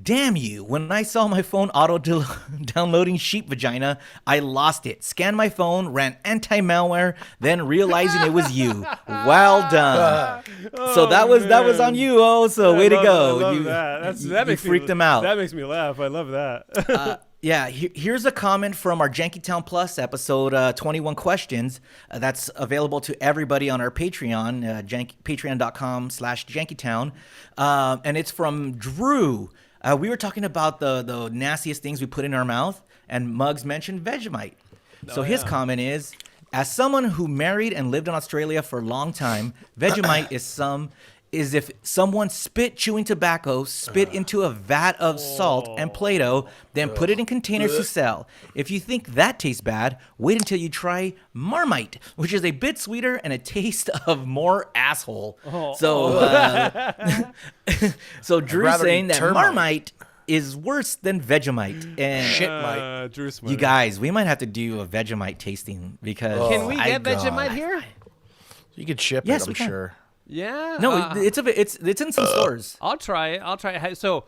Damn you. When I saw my phone downloading sheep vagina, I lost it. Scanned my phone, ran anti-malware, then realizing it was you. Well done. So that was on you, way to go. I love that. That you makes freaked them out. That makes me laugh. I love that. Here's a comment from our Jankytown Plus episode 21 questions. That's available to everybody on our Patreon, patreon.com/Jankytown. And it's from Drew. We were talking about the nastiest things we put in our mouth, and Muggs mentioned Vegemite. So his comment is, as someone who married and lived in Australia for a long time, Vegemite is if someone spit chewing tobacco, spit into a vat of salt and Play-Doh, then put it in containers to sell. If you think that tastes bad, wait until you try Marmite, which is a bit sweeter and a taste of more asshole. So Drew's saying that Marmite is worse than Vegemite. And Drew Smith. you guys, we might have to do a Vegemite tasting because Can we get Vegemite here? You could ship Yes, it, I'm we can. sure. Yeah. No, it's in some stores. I'll try it. So,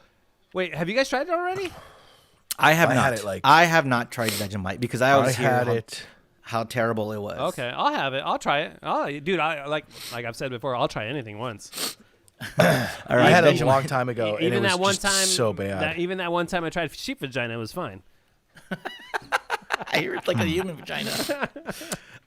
wait, have you guys tried it already? I have I not. had it, I have not tried Vegemite because I always hear had it. how terrible it was. Okay, I'll have it. I'll try it. Dude, I like I've said before, I'll try anything once. All I right, had it Vegemite. a long time ago, and it Even was that one just time, so bad. Even that one time I tried sheep vagina, it was fine. I hear it's like a human vagina.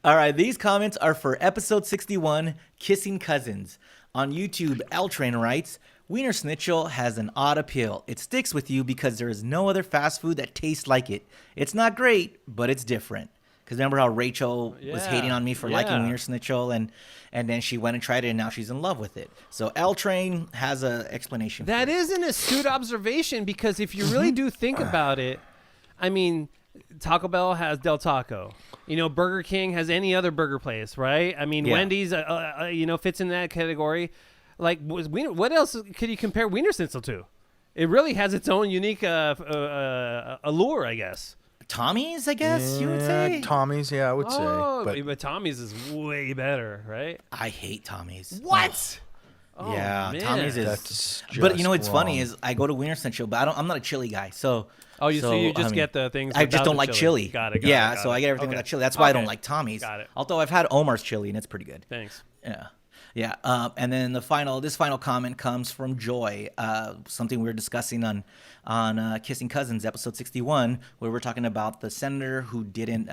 All right, these comments are for episode 61, Kissing Cousins. On YouTube, L Train writes, Wiener Schnitzel has an odd appeal. It sticks with you because there is no other fast food that tastes like it. It's not great, but it's different. Because remember how Rachel was hating on me for liking Wiener Schnitzel, and then she went and tried it, and now she's in love with it. So L Train has an explanation. That is an astute observation because if you really do think about it, I mean, Taco Bell has Del Taco. Burger King has any other burger place, right? I mean, Wendy's, fits in that category. Like, what else could you compare Wiener Schnitzel to? It really has its own unique allure, I guess. Tommy's, I guess you would say. Tommy's, I would say. But Tommy's is way better, right? I hate Tommy's. What? Oh, Yeah, man. Tommy's is. That's But just what's funny wrong. is I go to Wiener Schnitzel, but I'm not a chili guy, so. Oh, so you I just mean, get the things. I just without don't the like chili. Got it. So I get everything without chili. That's why I don't Okay. like Tommy's. Got it. Although I've had Omar's chili and it's pretty good. Thanks. Yeah. Yeah, and then this final comment comes from Joy, something we were discussing on Kissing Cousins, episode 61, where we're talking about the senator who didn't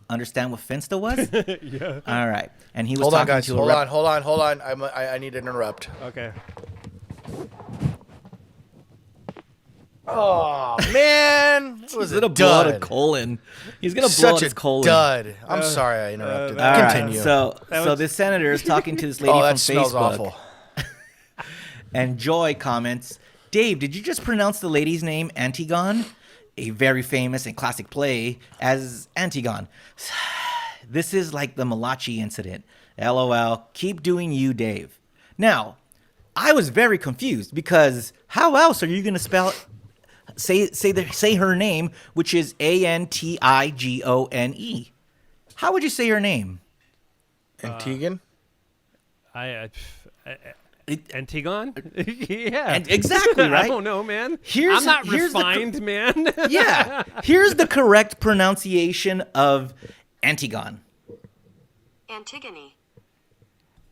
understand what Finsta was. Yeah. All right, and he was Hold on, talking guys. to Hold on. I need to interrupt. Okay. Oh man, it was He's gonna a blow out a dud. colon. He's gonna blow Such out a his colon. dud. I'm sorry I interrupted. All right, Continue. so this senator is talking to this lady oh, from that smells Facebook, awful. and Joy comments, "Dave, did you just pronounce the lady's name Antigone, a very famous and classic play, as Antigone? This is like the Malachi incident. LOL. Keep doing you, Dave." Now, I was very confused because how else are you gonna spell? Say her name, which is Antigone. How would you say her name? Antigone? Antigone? Yeah. And exactly, right? I don't know, man. Here's- I'm not here's the refined, man. Yeah. Here's the correct pronunciation of Antigone. Antigone.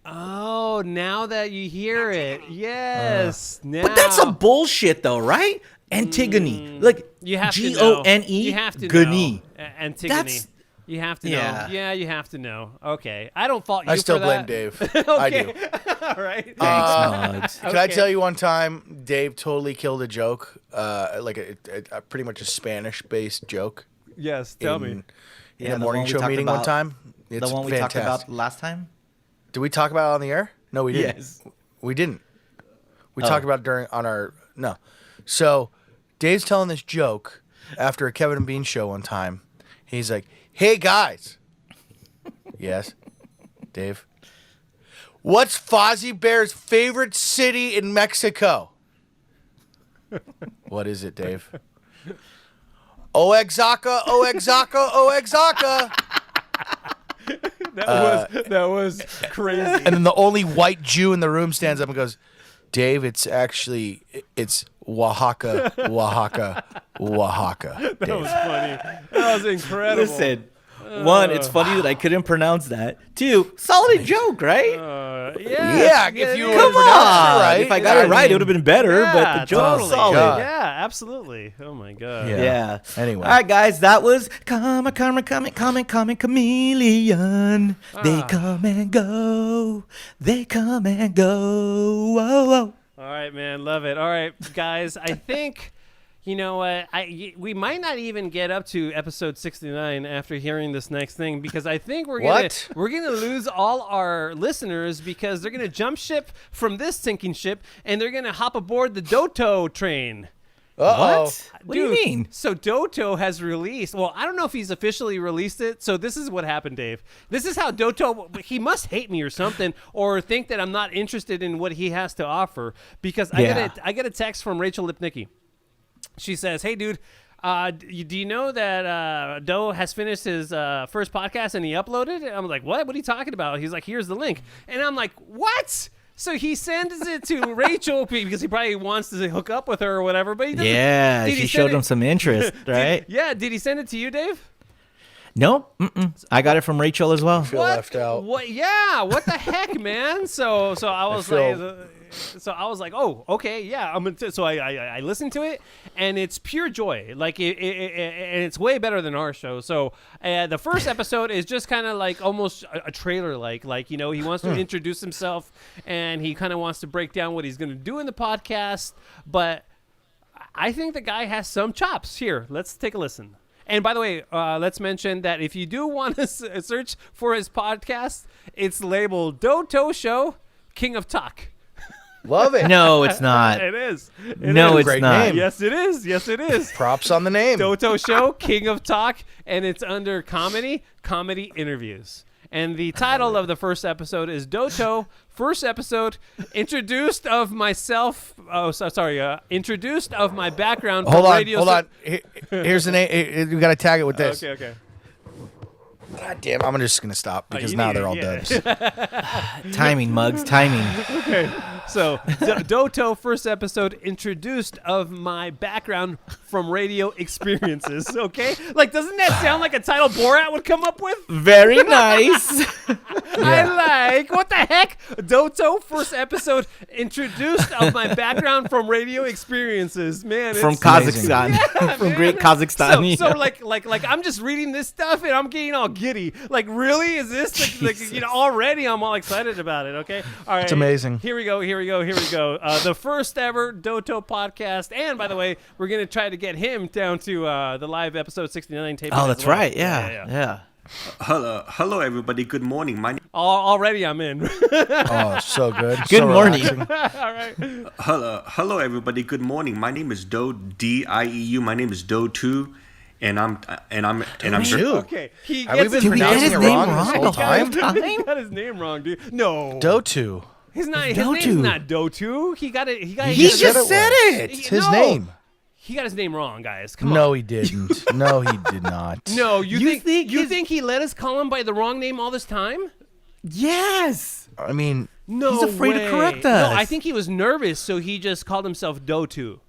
Oh, now that you hear it. Yes. Now. But that's a bullshit, though, right? Antigone. Like, You have to know. Gone. You have to Gone. know. Antigone. That's- You have to Yeah. know. Yeah, you have to know. Okay. I don't fault you I still for blame that. Dave. Okay. I do. All right. Thanks, Mugs. Can I Okay. tell you one time Dave totally killed a joke, like a pretty much a Spanish-based joke. Yes, tell me. In Yeah, a the morning one we show talked meeting about- one time. The It's one we fantastic. talked about last time? Did we talk about it on the air? No, we didn't. Yes. We didn't. We Oh. talked about it no. So Dave's telling this joke after a Kevin and Bean show one time. He's like, "Hey guys." Yes. Dave. "What's Fozzie Bear's favorite city in Mexico?" What is it, Dave? Oaxaca, Oaxaca, Oaxaca. That was crazy. And then the only white Jew in the room stands up and goes, "Dave, it's Oaxaca, Oaxaca, Oaxaca." That Dave. was funny. That was incredible. Listen, one, it's funny that I couldn't pronounce that. Two, solid joke, right? Yeah, if you it would've Come pronounced it on. right. If I got it right, it would have been better, but the Yeah, joke was totally. solid. God. Yeah, absolutely. Oh my god. Yeah. Yeah. Anyway. All right, guys, that was Comma, Chameleon. They come and go. They come and go. Whoa, whoa. All right, man, love it. All right, guys, I think you know what? We might not even get up to episode 69 after hearing this next thing because I think we're gonna lose all our listeners because they're gonna jump ship from this sinking ship and they're gonna hop aboard the Doto train. Uh-oh. What? What do you Dude, mean? So Doto has released. Well, I don't know if he's officially released it. So this is what happened, Dave. This is how Doto. He must hate me or something, or think that I'm not interested in what he has to offer. Because I get a text from Rachel Lipnicki. She says, "Hey, dude, do you know that Doe has finished his first podcast and he uploaded it?" I'm like, "What? What are you talking about?" He's like, "Here's the link," and I'm like, "What?" So he sends it to Rachel because he probably wants to hook up with her or whatever. But he doesn't. Yeah, Did he she send showed him some interest, right? Did he send it to you, Dave? Nope. I got it from Rachel as well. Feel left out. What? Yeah. What the heck, man? So I was like, oh, okay, yeah. So I listened to it, and it's pure joy. Like and it's way better than our show. So the first episode is just kind of like almost a trailer, like he wants to introduce himself, and he kind of wants to break down what he's going to do in the podcast. But I think the guy has some chops. Here, let's take a listen. And by the way, let's mention that if you do want to search for his podcast, it's labeled Doto Show King of Talk. Love it. No, it's not. It is. No, is. it's Great not. name. Yes, it is. Yes, it is. Props on the name. Doto Show King of Talk, and it's under comedy interviews. And the title of the first episode is Doto. First episode, introduced of myself. Oh, introduced of my background. Hold from on. radio Hold on. Here's the name. We got to tag it with this. Okay. God damn, I'm just gonna stop because you now need they're it, all yeah. dubs. Timing, Mugs, timing. So, Doto first episode introduced of my background from radio experiences. Okay, like doesn't that sound like a title Borat would come up with? Very nice. I like what the heck? Doto first episode introduced of my background from radio experiences. Man, From it's Kazakhstan. From great Kazakhstan. So like I'm just reading this stuff and I'm getting all giddy. Like really, is this like already I'm all excited about it. Okay, all right, It's amazing. Here we go. The first ever Doto podcast, and by the way, we're gonna try to get him down to the live episode 69 tape. Oh, that's right. Yeah. Hello, everybody. Good morning. Already I'm in. Oh, so good. Good So morning. relaxing. All right. Hello, everybody. Good morning. My name is Do D-I-E-U. My name is Do2, and I'm very. Two. Okay. He Have we gets been Did we get pronouncing his it name wrong wrong this whole the time? whole He got his name wrong, dude. No. Dotu. His name's Dotu. not Dotu. He got it. He just just said it. It's his No. name. He got his name wrong, guys. Come on. No, he didn't. No, he did not. No, you think his- think he let us call him by the wrong name all this time? Yes. I mean, No, He's afraid to way. correct No, us. I think he was nervous, so he just called himself Dotu.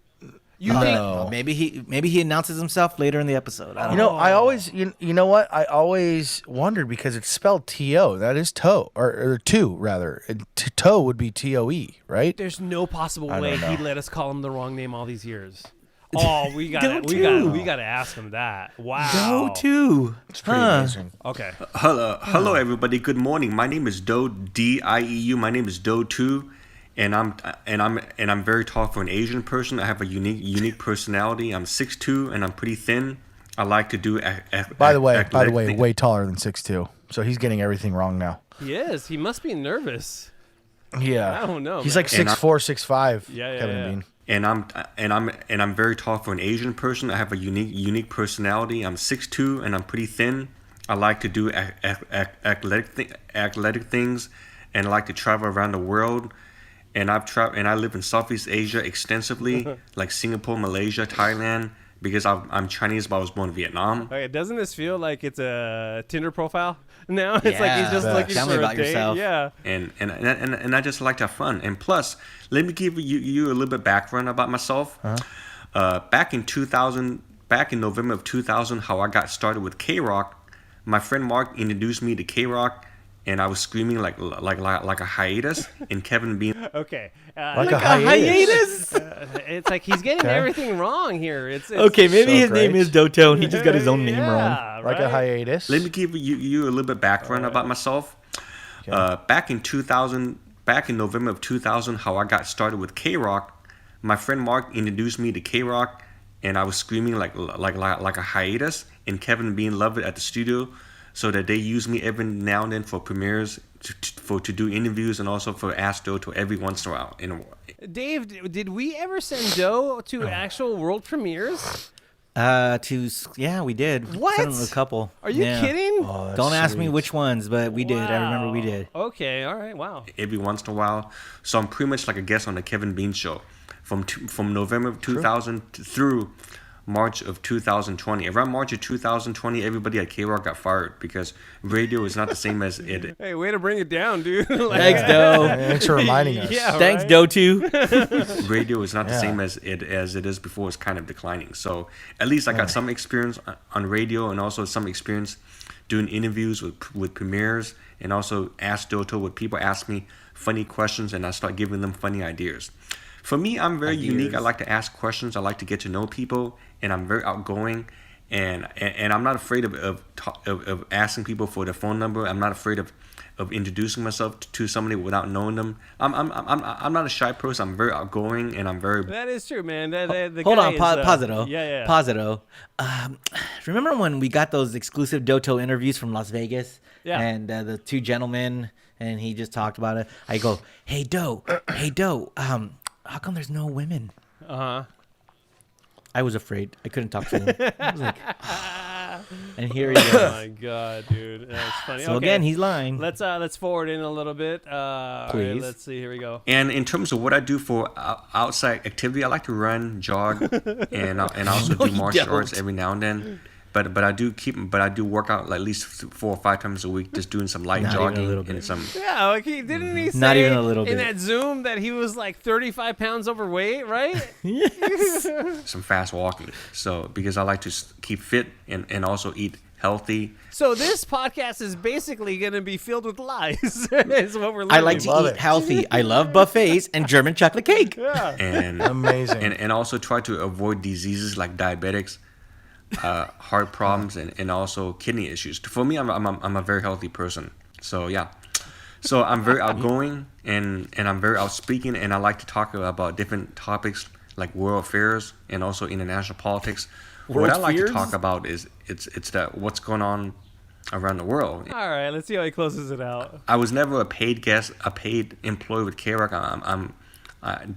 You think? no. Maybe he announces himself later in the episode. I don't You know. know, I always, you know what? I always wondered because it's spelled T-O. That is toe, or two, rather. And toe would be T-O-E, right? There's no possible don't way know. he let us call him the wrong name all these years. Oh, we got Dotu. we got to ask him that. Wow. Go to. It's pretty amazing. Okay. Hello, everybody. Good morning. My name is Do D-I-E-U. My name is Do2, and I'm very tall for an Asian person. I have a unique personality. I'm 6'2", and I'm pretty thin. I like to do. By the way, way taller than 6'2". So he's getting everything wrong now. He is. He must be nervous. Yeah. I don't know, He's man. like And 6'4", 6'5". Yeah, Kevin yeah. Bean. And I'm very tall for an Asian person. I have a unique personality. I'm 6'2", and I'm pretty thin. I like to do athletic things, and I like to travel around the world. And I live in Southeast Asia extensively, like Singapore, Malaysia, Thailand. Because I'm Chinese, but I was born in Vietnam. Okay, doesn't this feel like it's a Tinder profile now? It's like he's just Yeah. looking Tell me for a about date. yourself. Yeah. And I just like to have fun. And plus, let me give you a little bit background about myself. Back in November of 2000, how I got started with K-Rock. My friend Mark introduced me to K-Rock, and I was screaming like a hiatus. And Kevin Bean. Okay. Like a hiatus. It's like he's getting everything wrong here. It's Okay, maybe So his name great. is Doto, and he just got his own name wrong. Yeah, Like right? a hiatus. Let me give you a little bit background about myself. Back in November of 2000, how I got started with K-Rock. My friend Mark introduced me to K-Rock, and I was screaming like a hiatus. And Kevin Bean loved it at the studio, so that they use me every now and then for premieres, to do interviews, and also for Ask Doto every once in a while. Dave, did we ever send Doe to actual world premieres? Yeah, we did. What? Sent him a couple. Are you Yeah. kidding? Oh, that's Don't ask me sweet. which ones, but we did. I remember we Wow. did. Okay, all right, wow. Every once in a while, so I'm pretty much like a guest on the Kevin Bean show, from November of 2000 through March of 2020. Around March of 2020, everybody at K-Rock got fired because radio is not the same as it. Hey, way to bring it down, dude. Like- Thanks, Do. Thanks for reminding us. Yeah, Thanks, right? Dotu. Radio is not the Yeah. same as it is before. It's kind of declining. So at least I got some experience on radio, and also some experience doing interviews with premieres, and also Ask Doto, where people ask me funny questions and I start giving them funny ideas. For me, I'm very unique. I like to ask questions. I like to get to know people, and I'm very outgoing. And I'm not afraid of asking people for their phone number. I'm not afraid of introducing myself to somebody without knowing them. I'm not a shy person. I'm very outgoing, and I'm very. That is true, man. The Hold guy on, is, pause it, though. Yeah. Pause it, though. Remember when we got those exclusive Doto interviews from Las Vegas? Yeah. And the two gentlemen, and he just talked about it. I go, hey, Do, how come there's no women? Uh-huh. I was afraid. I couldn't talk to him. I was like, and here he Oh goes. my god, dude. That's funny. So Okay. again, he's lying. Let's forward in a little bit. All right, Please. let's see. Here we go. And in terms of what I do for outside activity, I like to run, jog, and I also do martial arts every now and then. but I do work out like at least 4 or 5 times a week, just doing some light Not even a jogging little bit. and some. Yeah, like didn't he say Not even a little in bit. that Zoom that he was like 35 pounds overweight, right? Some fast walking. So because I like to keep fit and also eat healthy. So this podcast is basically going to be filled with lies. Is what we're learning. I like to Love eat it. healthy. I love buffets and German chocolate cake. And Amazing. and also try to avoid diseases like diabetics, heart problems, and also kidney issues. For me, I'm a very healthy person. So yeah. So I'm very outgoing and I'm very outspeaking, and I like to talk about different topics like world affairs and also international politics. What I like to talk about is it's that what's going on around the world. All right, let's see how he closes it out. I was never a paid guest, a paid employee with K-Rock.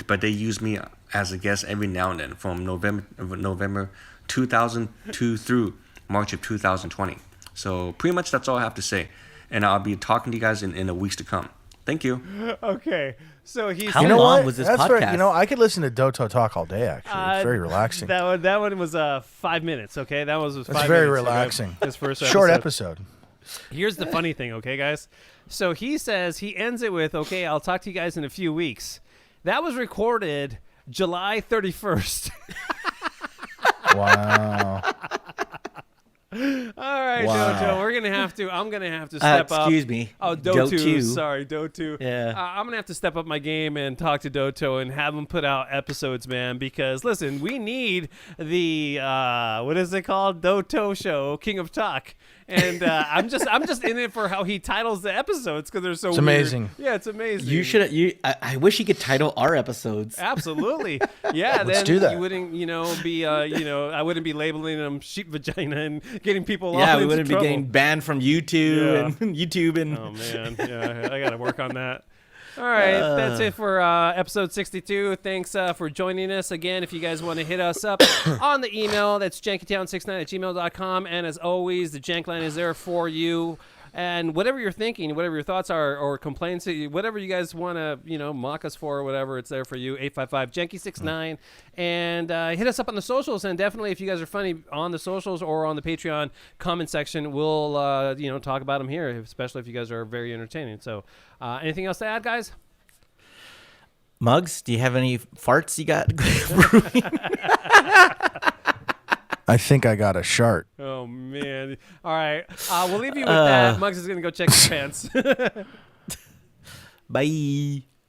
But they use me as a guest every now and then from November 2002 through March of 2020. So pretty much that's all I have to say. And I'll be talking to you guys in the weeks to come. Thank you. Okay, so he's How You know long what? was this That's podcast? Right. You know, I could listen to Doto talk all day. Actually, it's very relaxing. That one was 5 minutes. Okay, that was 5 minutes. It's very okay? relaxing. This first Short episode. Here's the funny thing, okay, guys. So he says he ends it with, "Okay, I'll talk to you guys in a few weeks." That was recorded July 31st. Wow. All right, Wow. Doto, I'm gonna have to step up. Excuse me. Oh, Dotu. Dotu. Sorry, Dotu. Yeah. I'm gonna have to step up my game and talk to Doto and have him put out episodes, man. Because listen, we need the what is it called? Doto Show, King of Talk. And I'm just in it for how he titles the episodes because they're so It's weird. amazing. Yeah, it's amazing. You should. I wish he could title our episodes. Absolutely. Yeah, Let's then do that. you wouldn't, be, I wouldn't be labeling them sheep vagina and getting people Yeah, all we into wouldn't be trouble. getting banned from YouTube and YouTube and. Oh man, yeah, I gotta work on that. All right, that's it for episode 62. Thanks for joining us again. If you guys want to hit us up on the email, that's jankytown69@gmail.com. And as always, the Jank line is there for you. And whatever you're thinking, whatever your thoughts are, or complaints, whatever you guys want to, mock us for, or whatever, it's there for you. 855-JANKY69, and hit us up on the socials. And definitely, if you guys are funny on the socials or on the Patreon comment section, we'll talk about them here, especially if you guys are very entertaining. So, anything else to add, guys? Muggs, do you have any farts you got? I think I got a shart. Oh man! All right, we'll leave you with that. Muggs is gonna go check his pants. Bye.